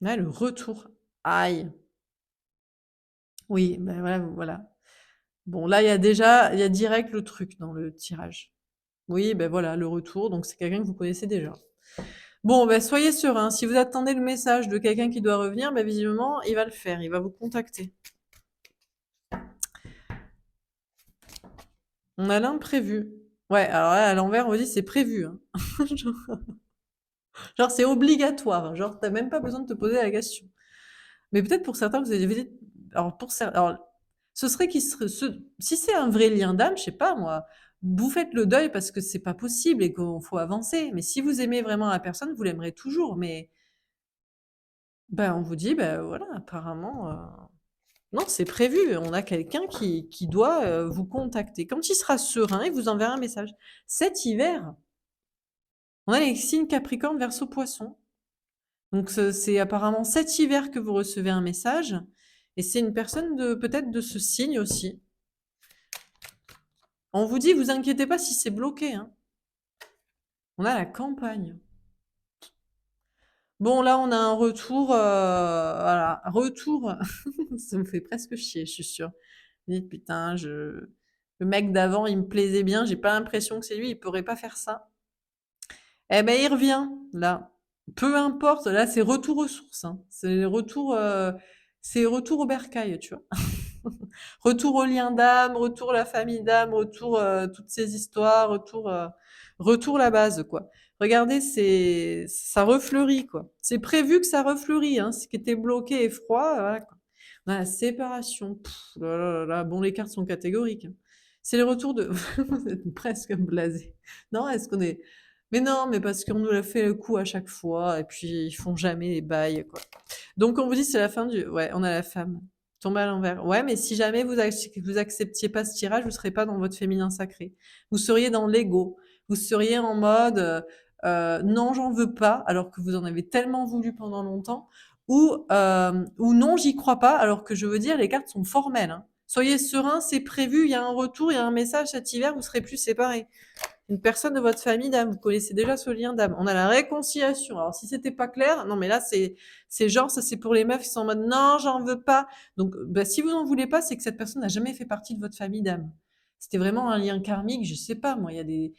Là, le retour. Aïe! Oui, ben voilà, voilà. Bon, là, il y a direct le truc dans le tirage. Oui, ben voilà, le retour, donc c'est quelqu'un que vous connaissez déjà. Bon, ben soyez serein. Si vous attendez le message de quelqu'un qui doit revenir, ben visiblement, il va le faire, il va vous contacter. On a l'imprévu. Ouais, alors là, à l'envers, on vous dit c'est prévu, hein. Genre, c'est obligatoire. Genre, t'as même pas besoin de te poser la question. Mais peut-être pour certains, vous avez dit, alors alors, ce serait si c'est un vrai lien d'âme, je sais pas moi, vous faites le deuil parce que c'est pas possible et qu'il faut avancer. Mais si vous aimez vraiment la personne, vous l'aimerez toujours. Mais ben, on vous dit, ben voilà, apparemment, non, c'est prévu. On a quelqu'un qui doit vous contacter. Quand il sera serein, il vous enverra un message. Cet hiver, on a les signes Capricorne, Verseau, Poisson. Donc c'est apparemment cet hiver que vous recevez un message et c'est une personne de peut-être de ce signe aussi. On vous dit, vous inquiétez pas si c'est bloqué, hein. On a la campagne. Bon, là, on a un retour, voilà, retour. Ça me fait presque chier, je suis sûre. Vous dites, putain, le mec d'avant, il me plaisait bien, j'ai pas l'impression que c'est lui, il pourrait pas faire ça. Eh ben, il revient, là. Peu importe, là, c'est retour aux sources, hein. C'est retour au bercail, tu vois. Retour au lien d'âme, retour la famille d'âme, retour toutes ces histoires, retour la base, quoi. Regardez, ça refleurit, quoi. C'est prévu que ça refleurit, hein. Ce qui était bloqué et froid, voilà, quoi. On a la séparation. Là, là, là, là. Bon, les cartes sont catégoriques, hein. C'est le retour de. Vous êtes presque blasé. Non, est-ce qu'on est. Mais non, mais parce qu'on nous l'a fait le coup à chaque fois, et puis ils font jamais les bails, quoi. Donc on vous dit c'est la fin du. Ouais, on a la femme. Tombée à l'envers. Ouais, mais si jamais vous acceptiez pas ce tirage, vous serez pas dans votre féminin sacré. Vous seriez dans l'ego. Vous seriez en mode non, j'en veux pas, alors que vous en avez tellement voulu pendant longtemps, ou non, j'y crois pas, alors que je veux dire, les cartes sont formelles, hein. Soyez serein, c'est prévu, il y a un retour, il y a un message cet hiver, vous serez plus séparés. Une personne de votre famille d'âme, vous connaissez déjà ce lien d'âme. On a la réconciliation. Alors si c'était pas clair, non mais là c'est genre ça c'est pour les meufs qui sont en mode non j'en veux pas. Donc bah, si vous en voulez pas, c'est que cette personne n'a jamais fait partie de votre famille d'âme. C'était vraiment un lien karmique, je sais pas moi. Il y a des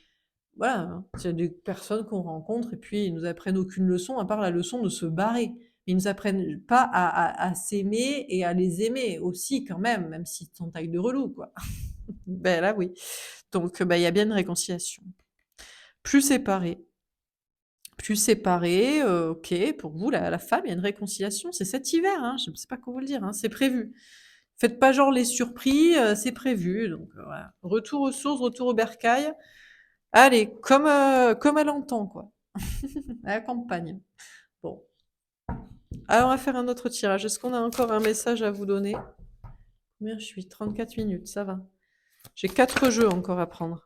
voilà, hein, il y a des personnes qu'on rencontre et puis ils nous apprennent aucune leçon à part la leçon de se barrer. Mais ils nous apprennent pas à s'aimer et à les aimer aussi quand même, même s'ils sont taille de relou quoi. Ben là oui. Donc bah il y a bien une réconciliation. Plus séparés. Plus séparés, OK, pour vous, la femme, il y a une réconciliation, c'est cet hiver, hein, je ne sais pas comment vous le dire, hein, c'est prévu. Faites pas genre les surpris, c'est prévu, donc voilà. Retour aux sources, retour au bercail. Allez, comme elle entend, quoi, à la campagne. Bon, alors on va faire un autre tirage. Est-ce qu'on a encore un message à vous donner? Combien je suis? 34 minutes, ça va. J'ai 4 jeux encore à prendre.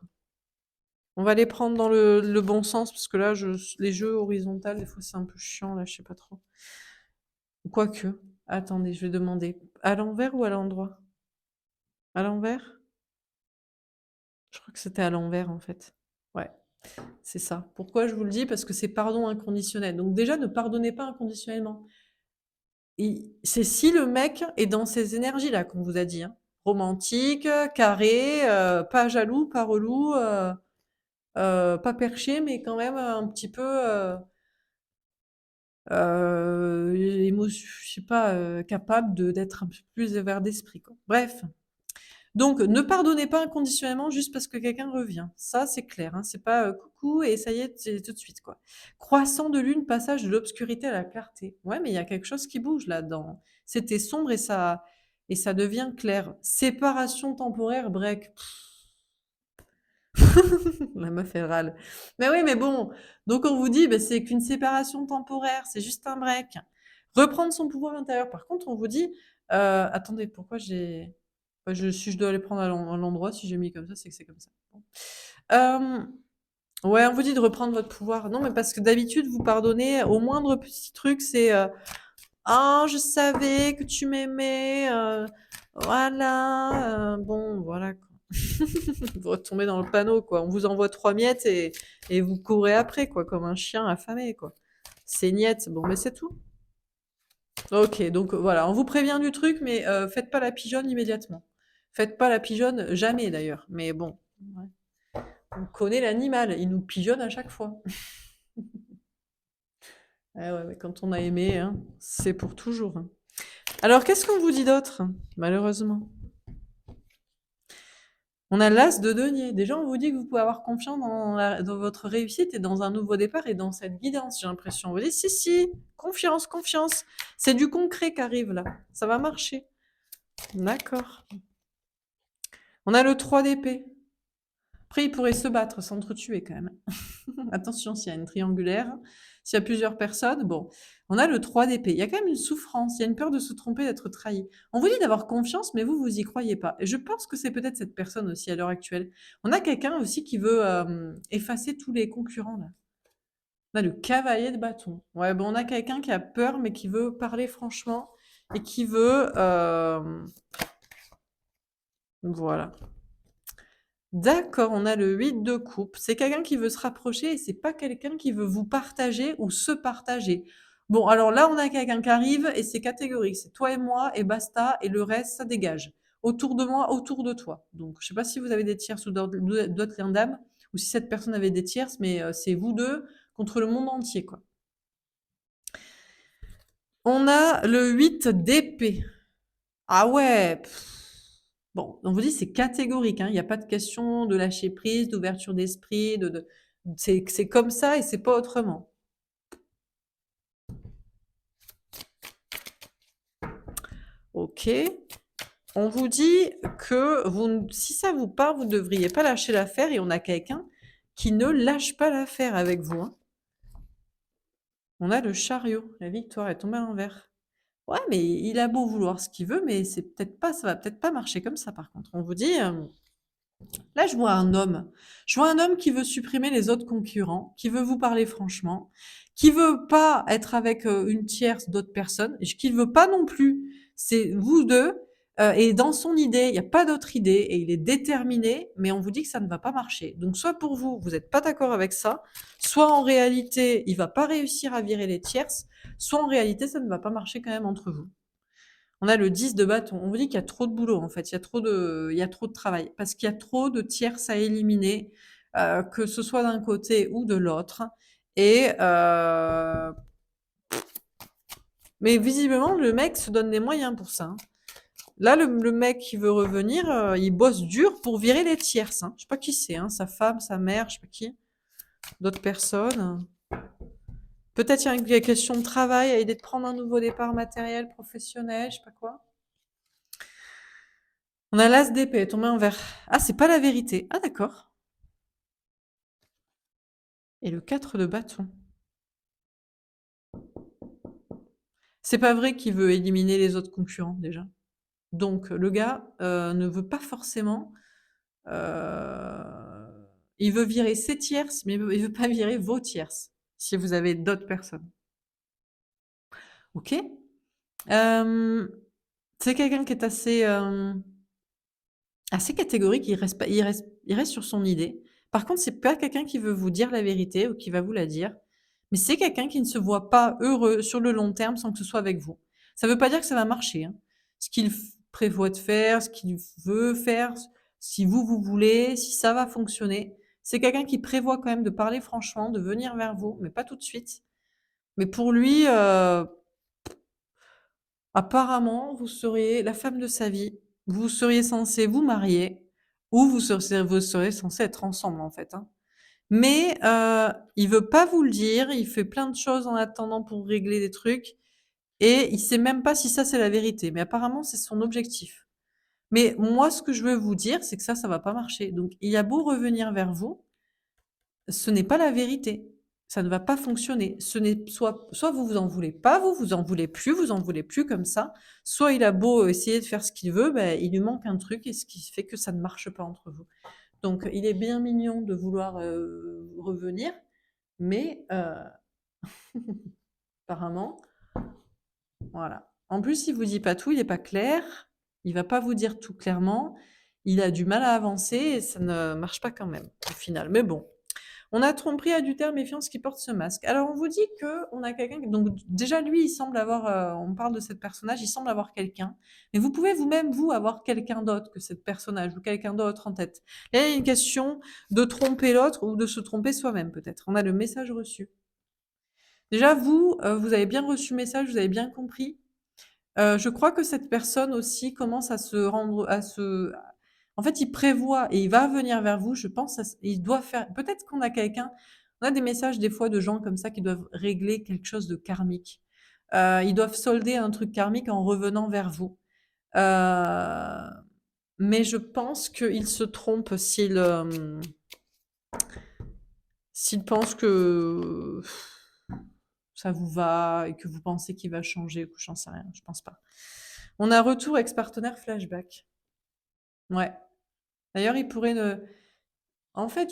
On va les prendre dans le bon sens, parce que là, les jeux horizontaux, des fois, c'est un peu chiant, là, je sais pas trop. Quoique. Attendez, je vais demander. À l'envers ou à l'endroit? À l'envers? Je crois que c'était à l'envers, en fait. Ouais, c'est ça. Pourquoi je vous le dis? Parce que c'est pardon inconditionnel. Donc déjà, ne pardonnez pas inconditionnellement. C'est si le mec est dans ces énergies-là qu'on vous a dit, hein. Romantique, carré, pas jaloux, pas relou, pas perché, mais quand même un petit peu, je sais pas, capable d'être un peu plus ouvert d'esprit, quoi. Bref. Donc, ne pardonnez pas inconditionnellement juste parce que quelqu'un revient. Ça, c'est clair, hein. C'est pas coucou et ça y est, c'est tout de suite, quoi. Croissant de lune, passage de l'obscurité à la clarté. Ouais, mais il y a quelque chose qui bouge là-dedans. C'était sombre et ça devient clair. Séparation temporaire, break. La meuf, elle râle. Mais oui, mais bon. Donc, on vous dit, ben, c'est qu'une séparation temporaire, c'est juste un break. Reprendre son pouvoir intérieur. Par contre, on vous dit, attendez, pourquoi j'ai. Bah, si je dois aller prendre à l'endroit, si j'ai mis comme ça, c'est que c'est comme ça. Bon. Ouais, on vous dit de reprendre votre pouvoir. Non, mais parce que d'habitude, vous pardonnez au moindre petit truc, c'est ah, je savais que tu m'aimais, voilà, bon, voilà, quoi. Vous retombez dans le panneau, quoi. On vous envoie 3 miettes et vous courez après, quoi, comme un chien affamé, quoi. C'est niette, bon, mais c'est tout. Ok, donc voilà, on vous prévient du truc, mais faites pas la pigeonne immédiatement. Faites pas la pigeonne jamais d'ailleurs. Mais bon, ouais. On connaît l'animal, il nous pigeonne à chaque fois. Ouais, ouais, ouais, quand on a aimé, hein, c'est pour toujours, hein. Alors, qu'est-ce qu'on vous dit d'autre, malheureusement? On a l'as de denier. Déjà, on vous dit que vous pouvez avoir confiance dans votre réussite et dans un nouveau départ et dans cette guidance, j'ai l'impression. On vous dit, si, si, confiance, confiance. C'est du concret qui arrive là. Ça va marcher. D'accord. On a le 3 d'épée. Après, ils pourraient se battre, s'entretuer quand même. Attention, s'il y a une triangulaire, s'il y a plusieurs personnes, bon. On a le 3 d'épée. Il y a quand même une souffrance, il y a une peur de se tromper, d'être trahi. On vous dit d'avoir confiance, mais vous y croyez pas. Et je pense que c'est peut-être cette personne aussi à l'heure actuelle. On a quelqu'un aussi qui veut effacer tous les concurrents là. On a le cavalier de bâton. Ouais, bon, on a quelqu'un qui a peur, mais qui veut parler franchement et qui veut. Voilà. D'accord, on a le 8 de coupe. C'est quelqu'un qui veut se rapprocher et c'est pas quelqu'un qui veut vous partager ou se partager. Bon, alors là, on a quelqu'un qui arrive et c'est catégorique. C'est toi et moi et basta et le reste, ça dégage. Autour de moi, autour de toi. Donc, je sais pas si vous avez des tierces ou d'autres liens d'âme ou si cette personne avait des tierces, mais c'est vous deux contre le monde entier, quoi. On a le 8 d'épée. Ah ouais. Bon, on vous dit c'est catégorique, hein. Il y a pas de question de lâcher prise, d'ouverture d'esprit, c'est comme ça et c'est pas autrement. OK. On vous dit que si ça vous parle, vous ne devriez pas lâcher l'affaire et on a quelqu'un qui ne lâche pas l'affaire avec vous, hein. On a le chariot, la victoire est tombée à l'envers. Ouais, mais il a beau vouloir ce qu'il veut, mais c'est peut-être pas ça va peut-être pas marcher comme ça par contre. On vous dit, là, je vois un homme. Je vois un homme qui veut supprimer les autres concurrents, qui veut vous parler franchement, qui veut pas être avec une tierce d'autres personnes, et qui veut pas non plus. C'est vous deux. Et dans son idée, il n'y a pas d'autre idée, et il est déterminé, mais on vous dit que ça ne va pas marcher. Donc, soit pour vous, vous n'êtes pas d'accord avec ça, soit en réalité, il va pas réussir à virer les tierces, soit en réalité, ça ne va pas marcher quand même entre vous. On a le 10 de bâton. On vous dit qu'il y a trop de boulot, en fait. Il y a trop de travail. Parce qu'il y a trop de tierces à éliminer, que ce soit d'un côté ou de l'autre. Et, mais visiblement, le mec se donne les moyens pour ça, hein. Là, le mec qui veut revenir, il bosse dur pour virer les tierces, hein. Je sais pas qui c'est, hein. Sa femme, sa mère, je sais pas qui. D'autres personnes. Peut-être il y a une question de travail, à aider de prendre un nouveau départ matériel, professionnel, je sais pas quoi. On a l'as d'épée, tombé en vert. Ah, c'est pas la vérité. Ah, d'accord. Et le 4 de bâton. C'est pas vrai qu'il veut éliminer les autres concurrents déjà. Donc le gars ne veut pas forcément. Il veut virer ses tierces, mais il veut pas virer vos tierces, si vous avez d'autres personnes. OK? Hem, c'est quelqu'un qui est assez catégorique, il reste sur son idée. Par contre, c'est pas quelqu'un qui veut vous dire la vérité ou qui va vous la dire, mais c'est quelqu'un qui ne se voit pas heureux sur le long terme sans que ce soit avec vous. Ça veut pas dire que ça va marcher, hein. Ce qu'il prévoit de faire, ce qu'il veut faire, si vous, vous voulez, si ça va fonctionner. C'est quelqu'un qui prévoit quand même de parler franchement, de venir vers vous, mais pas tout de suite. Mais pour lui, apparemment, vous seriez la femme de sa vie. Vous seriez censés vous marier ou vous serez censés être ensemble, en fait, hein. Mais il veut pas vous le dire, il fait plein de choses en attendant pour régler des trucs et il sait même pas si ça, c'est la vérité. Mais apparemment, c'est son objectif. Mais moi, ce que je veux vous dire, c'est que ça va pas marcher. Donc il a beau revenir vers vous, ce n'est pas la vérité. Ça ne va pas fonctionner. Ce n'est soit vous vous en voulez pas, vous en voulez plus comme ça, soit il a beau essayer de faire ce qu'il veut, ben il lui manque un truc et ce qui fait que ça ne marche pas entre vous. Donc il est bien mignon de vouloir, revenir, mais apparemment, voilà. En plus, il vous dit pas tout, il est pas clair, il va pas vous dire tout clairement, il a du mal à avancer et ça ne marche pas quand même, au final. Mais bon, on a tromperie, adultère, méfiance qui porte ce masque. Alors on vous dit que on a quelqu'un donc déjà lui, il semble avoir, on parle de cette personnage, il semble avoir quelqu'un, mais vous pouvez vous-même, vous, avoir quelqu'un d'autre que cette personnage ou quelqu'un d'autre en tête. Là, il y a une question de tromper l'autre ou de se tromper soi-même peut-être. On a le message reçu. Déjà vous, vous avez bien reçu le message, vous avez bien compris. Je crois que cette personne aussi commence à se rendre à se en fait, il prévoit et il va venir vers vous, je pense à il doit faire peut-être qu'on a quelqu'un on a des messages des fois de gens comme ça qui doivent régler quelque chose de karmique. Ils doivent solder un truc karmique en revenant vers vous. Heu, mais je pense qu'il se trompe s'il pense que ça vous va et que vous pensez qu'il va changer ou que j'en sais rien, je pense pas. On a retour ex-partenaire flashback. Ouais. D'ailleurs, il pourrait ne en fait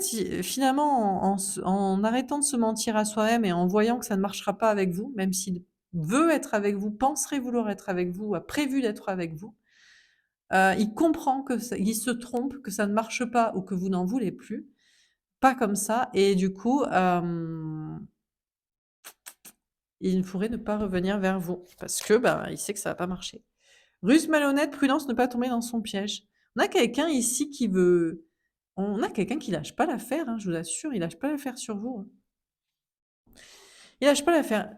si finalement en arrêtant de se mentir à soi-même et en voyant que ça ne marchera pas avec vous, même s'il veut être avec vous, penserait vouloir être avec vous, a prévu d'être avec vous, il comprend que ça il se trompe, que ça ne marche pas ou que vous n'en voulez plus. Pas comme ça et du coup, il pourrait ne pas revenir vers vous parce que, ben, il sait que ça va pas marcher. Ruse malhonnête, prudence, ne pas tomber dans son piège. On a quelqu'un ici on a quelqu'un qui lâche pas l'affaire, hein, je vous assure, il lâche pas l'affaire sur vous, hein. Il lâche pas l'affaire.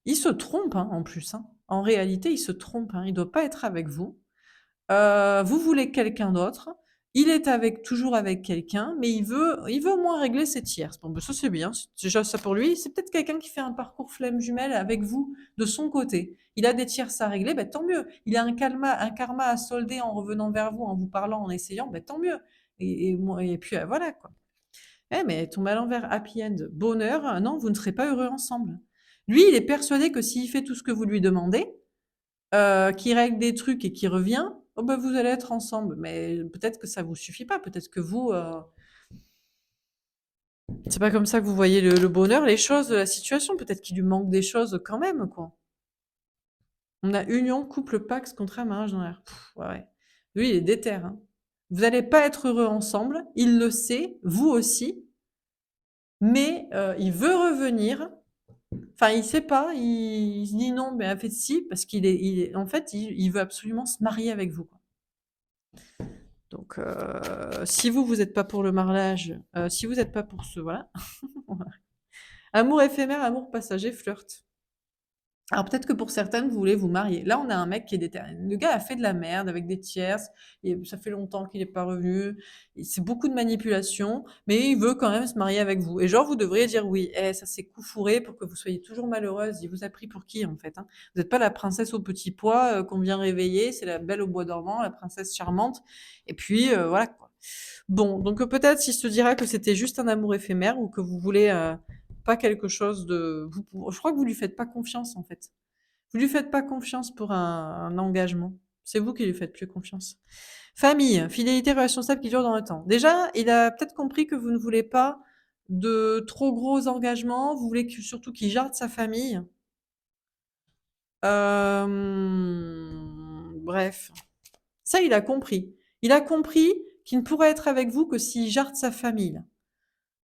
Il se trompe, hein, en plus, hein. En réalité, il se trompe, hein, il doit pas être avec vous. Vous voulez quelqu'un d'autre. Il est toujours avec quelqu'un, mais il veut au moins régler ses tierces. Bon, bah, ça, c'est bien, c'est déjà ça pour lui. C'est peut-être quelqu'un qui fait un parcours flamme jumelle avec vous, de son côté. Il a des tierces à régler, bah, tant mieux. Il a un karma à solder en revenant vers vous, en vous parlant, en essayant, bah, tant mieux et puis, voilà, quoi. Eh, mais tombe à l'envers, happy end, bonheur, non, vous ne serez pas heureux ensemble. Lui, il est persuadé que s'il fait tout ce que vous lui demandez, qu'il règle des trucs et qu'il revient, oh bah, vous allez être ensemble. Mais peut-être que ça vous suffit pas. Peut-être que vous, c'est pas comme ça que vous voyez le bonheur, les choses, la situation. Peut-être qu'il lui manque des choses quand même, quoi. On a union, couple, pax, contrat, mariage dans l'air. Ouais, ouais. Lui, il est déter, hein. Vous allez pas être heureux ensemble. Il le sait, vous aussi. Mais il veut revenir. Enfin, il sait pas. Il se dit non, mais en fait si, parce en fait, il veut absolument se marier avec vous, quoi. Donc, si vous êtes pas pour le mariage, si vous êtes pas pour ce voilà. Amour éphémère, amour passager, flirt. Alors peut-être que pour certaines, vous voulez vous marier. Là, on a un mec qui est déterminé. Le gars a fait de la merde avec des tierces, et ça fait longtemps qu'il est pas revenu. C'est beaucoup de manipulation, mais il veut quand même se marier avec vous. Et genre, vous devriez dire oui. Eh, ça c'est coup fourré pour que vous soyez toujours malheureuse. Il vous a pris pour qui en fait, hein? Vous n'êtes pas la princesse au petit pois qu'on vient réveiller. C'est la belle au bois dormant, la princesse charmante. Et puis voilà quoi. Bon, donc peut-être s'il se dira que c'était juste un amour éphémère ou que vous voulez pas quelque chose de. Je crois que vous lui faites pas confiance en fait. Vous lui faites pas confiance pour un engagement. C'est vous qui lui faites plus confiance. Famille, fidélité, relation stable qui dure dans le temps. Déjà, il a peut-être compris que vous ne voulez pas de trop gros engagements, vous voulez surtout qu'il garde sa famille. Bref, ça, il a compris. Il a compris qu'il ne pourrait être avec vous que s'il garde sa famille.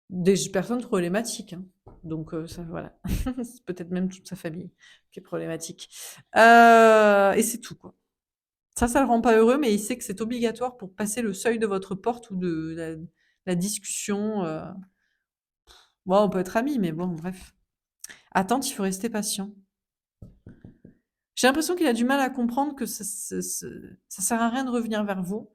Des personnes problématiques, hein. Donc ça, voilà. C'est peut-être même toute sa famille qui est problématique. Et c'est tout, quoi. Ça le rend pas heureux, mais il sait que c'est obligatoire pour passer le seuil de votre porte ou de la discussion. Bon, on peut être amis, mais bon, bref. Attends, il faut rester patient. J'ai l'impression qu'il a du mal à comprendre que ça sert à rien de revenir vers vous,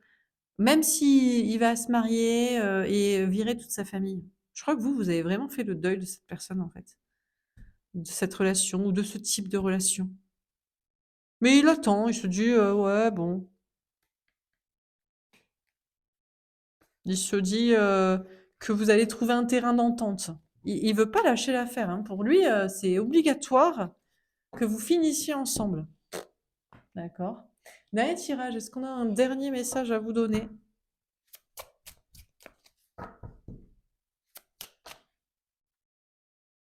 même si il va se marier et virer toute sa famille. Je crois que vous avez vraiment fait le deuil de cette personne, en fait, de cette relation ou de ce type de relation. Mais il attend, il se dit ouais, bon. Il se dit que vous allez trouver un terrain d'entente. Il veut pas lâcher l'affaire, hein. Pour lui, c'est obligatoire que vous finissiez ensemble. D'accord. Dernier tirage, est-ce qu'on a un dernier message à vous donner?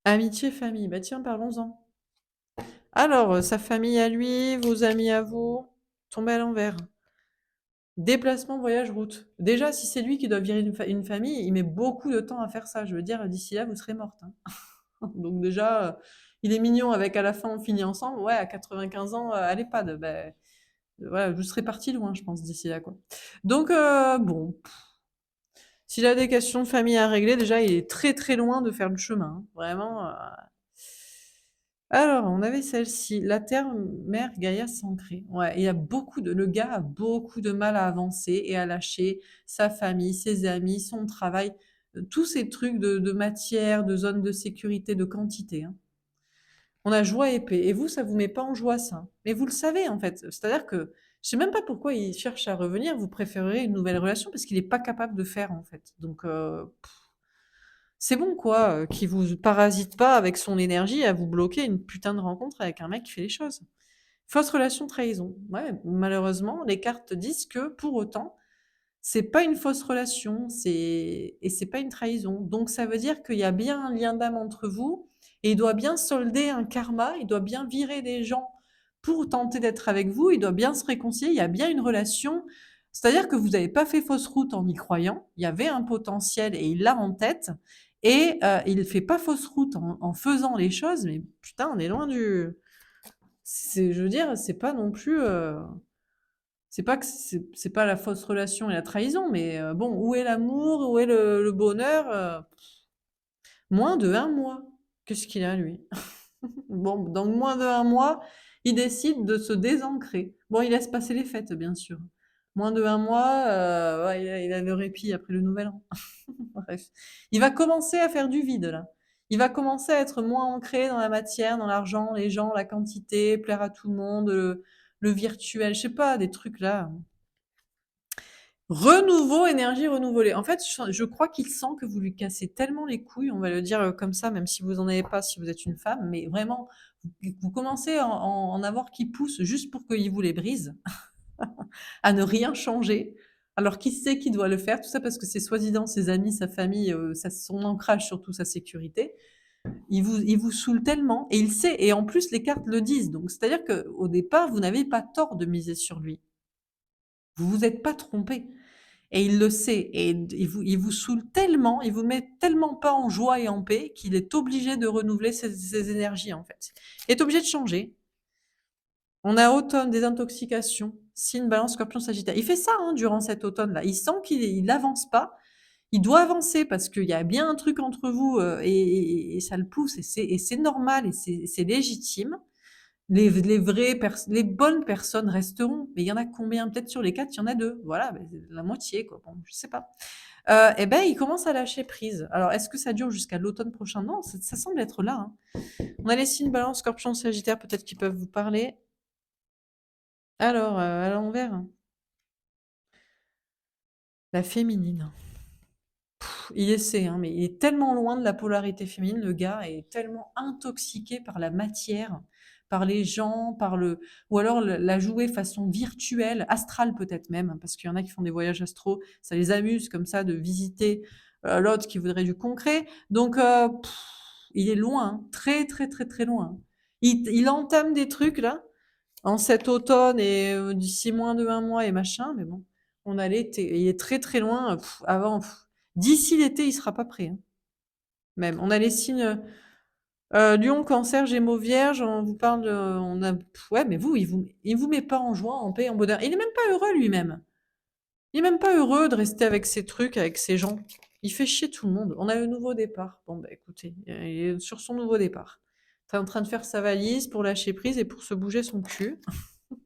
Amitié, famille. Bah tiens, parlons-en. Alors, sa famille à lui, vos amis à vous, tombé à l'envers. Déplacement, voyage, route. Déjà, si c'est lui qui doit virer une famille, il met beaucoup de temps à faire ça. Je veux dire, d'ici là, vous serez morte, hein. Donc déjà, il est mignon avec à la fin on finit ensemble. Ouais, à 95 ans, à l'EHPAD, ben, voilà, je serais partie loin, je pense, d'ici là, quoi. Donc bon, s'il a des questions de famille à régler, déjà, il est très, très loin de faire le chemin, hein. Vraiment, alors, on avait celle-ci, la terre mère Gaïa s'ancrer. Ouais, il y a beaucoup de le gars a beaucoup de mal à avancer et à lâcher sa famille, ses amis, son travail, tous ces trucs de matière, de zone de sécurité, de quantité, hein. On a joie et paix. Et vous, ça vous met pas en joie, ça. Mais vous le savez, en fait. C'est-à-dire que je sais même pas pourquoi il cherche à revenir. Vous préférez une nouvelle relation parce qu'il est pas capable de faire, en fait. Donc, c'est bon, quoi, qu'il vous parasite pas avec son énergie à vous bloquer une putain de rencontre avec un mec qui fait les choses. Fausse relation, trahison. Ouais, malheureusement, les cartes disent que pour autant, c'est pas une fausse relation, c'est pas une trahison. Donc ça veut dire qu'il y a bien un lien d'âme entre vous et il doit bien solder un karma, il doit bien virer des gens pour tenter d'être avec vous, il doit bien se réconcilier, il y a bien une relation. C'est-à-dire que vous n'avez pas fait fausse route en y croyant, il y avait un potentiel et il l'a en tête et il ne fait pas fausse route en faisant les choses, mais putain, on est loin du... Je veux dire, c'est pas non plus... c'est pas que c'est pas la fausse relation et la trahison, mais bon, où est l'amour, où est le bonheur moins de un mois. Qu'est-ce qu'il a, lui? Bon, dans moins de un mois, il décide de se désancrer. Bon, il laisse passer les fêtes, bien sûr. Moins de un mois, ouais, il a le répit après le nouvel an. Bref. Il va commencer à faire du vide, là. Il va commencer à être moins ancré dans la matière, dans l'argent, les gens, la quantité, plaire à tout le monde, le virtuel, je sais pas, des trucs là. Renouveau, énergie renouvelée. En fait, je crois qu'il sent que vous lui cassez tellement les couilles, on va le dire comme ça, même si vous en avez pas, si vous êtes une femme, mais vraiment, vous commencez à en avoir qui poussent juste pour qu'il vous les brise, à ne rien changer. Alors, qui sait qui doit le faire? Tout ça parce que c'est soi-disant ses amis, sa famille, son ancrage, surtout sa sécurité. Il vous saoule tellement, et il sait, et en plus, les cartes le disent. Donc, c'est-à-dire qu'au départ, vous n'avez pas tort de miser sur lui. Vous vous êtes pas trompé. Et il le sait. Et il vous saoule tellement, il vous met tellement pas en joie et en paix qu'il est obligé de renouveler ses énergies, en fait. Il est obligé de changer. On a automne, des intoxications, signe, balance, scorpion, sagittaire. Il fait ça durant cet automne-là. Il sent qu'il n'avance pas. Il doit avancer parce qu'il y a bien un truc entre vous et ça le pousse et c'est normal et c'est légitime. Les bonnes personnes resteront. Mais il y en a combien? Peut-être sur les 4, il y en a 2. Voilà, la moitié, quoi. Bon, je sais pas. Et ben, il commence à lâcher prise. Alors, est-ce que ça dure jusqu'à l'automne prochain? Non, ça semble être là, hein. On a les signes balance, scorpion, sagittaire, peut-être qu'ils peuvent vous parler. Alors, à l'envers, la féminine. Il essaie, hein, mais il est tellement loin de la polarité féminine, le gars est tellement intoxiqué par la matière, par les gens, par le ou alors la jouer façon virtuelle, astrale peut-être même, hein, parce qu'il y en a qui font des voyages astraux, ça les amuse comme ça de visiter, l'autre qui voudrait du concret. Donc il est loin, hein, très, très, très, très loin. Il entame des trucs là, en cet automne et d'ici moins de 1 mois et machin, mais bon, on a l'été. Il est très, très loin, avant d'ici l'été, il sera pas prêt, hein, même. On a les signes, Lion, Cancer, Gémeaux, Vierge, on vous parle de on a ouais, mais vous, il vous met pas en joie, en paix, en bonheur. Il est même pas heureux lui-même. Il est même pas heureux de rester avec ses trucs, avec ses gens. Il fait chier tout le monde. On a le nouveau départ. Bon, bah écoutez, il est sur son nouveau départ. Il est en train de faire sa valise pour lâcher prise et pour se bouger son cul. Il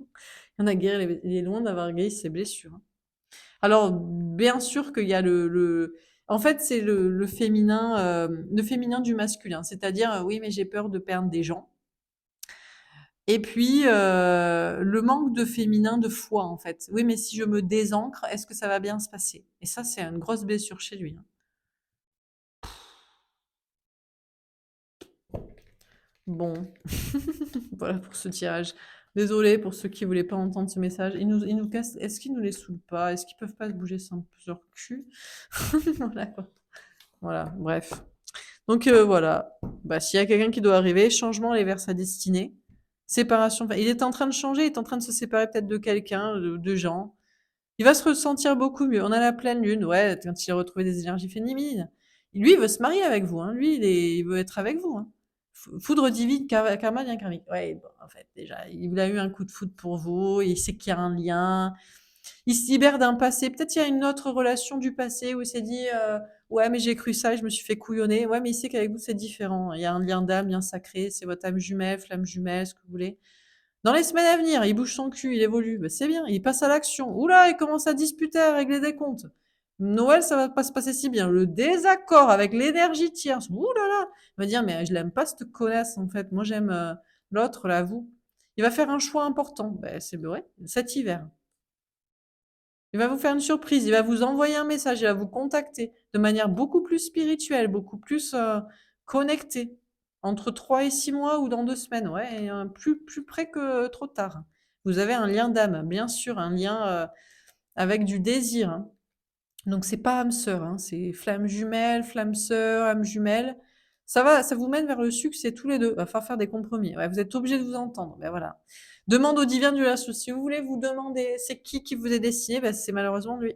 y en a guéri, il est loin d'avoir guéri ses blessures, hein. Alors, bien sûr qu'il y a en fait, c'est le féminin du masculin. C'est-à-dire, oui, mais j'ai peur de perdre des gens. Et puis, le manque de féminin de foi, en fait. Oui, mais si je me désancre, est-ce que ça va bien se passer? Et ça, c'est une grosse blessure chez lui, hein. Bon, voilà pour ce tirage. Désolée pour ceux qui voulaient pas entendre ce message. Ils nous cassent. Est-ce qu'ils nous les saoulent pas? Est-ce qu'ils peuvent pas se bouger sans leur cul? Voilà, quoi. Voilà, bref. Donc voilà. Bah, s'il y a quelqu'un qui doit arriver, changement aller vers sa destinée. Séparation. Enfin, il est en train de changer, il est en train de se séparer peut-être de quelqu'un, de gens. Il va se ressentir beaucoup mieux. On a la pleine lune, ouais, quand il a retrouvé des énergies féminines. Lui, il veut se marier avec vous, hein. Lui, il veut être avec vous, hein. Foudre divine, karma, lien karmique. Ouais, bon, en fait, déjà, il a eu un coup de foudre pour vous, il sait qu'il y a un lien. Il se libère d'un passé. Peut-être il y a une autre relation du passé où il s'est dit ouais, mais j'ai cru ça et je me suis fait couillonner. Ouais, mais il sait qu'avec vous, c'est différent. Il y a un lien d'âme, lien sacré, c'est votre âme jumelle, flamme jumelle, ce que vous voulez. Dans les semaines à venir, il bouge son cul, il évolue. Bah, c'est bien, il passe à l'action. Oula, il commence à disputer, à régler des comptes. Noël, ça va pas se passer si bien. Le désaccord avec l'énergie tierce. Ouh là là. Il va dire, mais je l'aime pas, cette connasse, en fait. Moi, j'aime l'autre, là, vous. Il va faire un choix important. Ben, c'est vrai, cet hiver. Il va vous faire une surprise, il va vous envoyer un message, il va vous contacter de manière beaucoup plus spirituelle, beaucoup plus connectée. Entre 3 et 6 mois ou dans 2 semaines, ouais, et, plus près que trop tard. Vous avez un lien d'âme, bien sûr, un lien avec du désir, hein. Donc c'est pas âme sœur, hein, c'est flamme sœur, âme jumelle. Ça vous mène vers le succès tous les deux. Va falloir faire des compromis. Ouais, vous êtes obligés de vous entendre. Ben voilà. Demande au divin du lasso. Si vous voulez vous demander c'est qui vous est destiné, ben c'est malheureusement lui.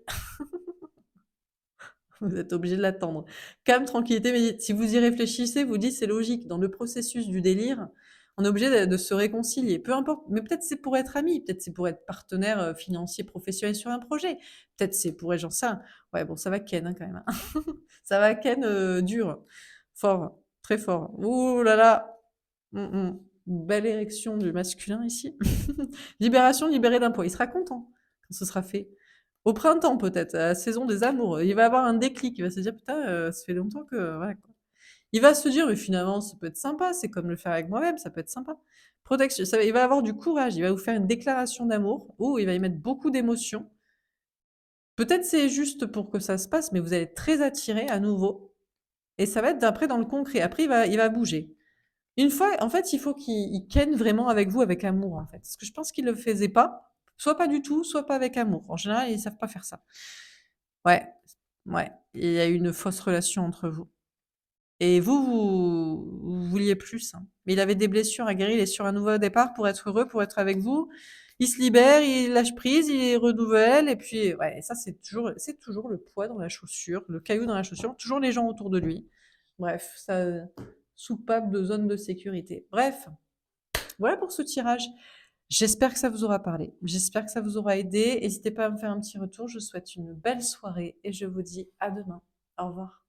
Vous êtes obligé de l'attendre. Calme, tranquillité, mais si vous y réfléchissez, vous dites c'est logique. Dans le processus du délire, on est obligé de se réconcilier. Peu importe, mais peut-être c'est pour être amis, peut-être c'est pour être partenaire financier professionnel sur un projet. Peut-être c'est pour être j'en sais rien. Ouais, bon, ça va ken hein, quand même, hein. Ça va ken dur, fort, très fort. Ouh là là. Belle érection du masculin ici. Libération, libéré d'un poids. Il sera content quand ce sera fait. Au printemps peut-être, à la saison des amours, il va avoir un déclic, il va se dire: «Putain, ça fait longtemps que» voilà quoi. Il va se dire: «Mais finalement, ça peut être sympa, c'est comme le faire avec moi-même, ça peut être sympa». Protection, il va avoir du courage, il va vous faire une déclaration d'amour, où il va y mettre beaucoup d'émotions. Peut-être c'est juste pour que ça se passe, mais vous allez être très attirés à nouveau et ça va être après dans le concret. Après il va bouger. Une fois en fait, il faut qu'il ken vraiment avec vous avec amour, en fait. Parce que je pense qu'il le faisait pas, soit pas du tout, soit pas avec amour. En général, ils savent pas faire ça. Ouais, ouais, il y a eu une fausse relation entre vous et vous vouliez plus, hein. Mais il avait des blessures à guérir, il est sur un nouveau départ pour être heureux, pour être avec vous. Il se libère, il lâche prise, il renouvelle et puis ouais, ça c'est toujours le poids dans la chaussure, le caillou dans la chaussure, toujours les gens autour de lui. Bref, ça soupape de zone de sécurité. Bref, voilà pour ce tirage. J'espère que ça vous aura parlé. J'espère que ça vous aura aidé. N'hésitez pas à me faire un petit retour. Je vous souhaite une belle soirée et je vous dis à demain. Au revoir.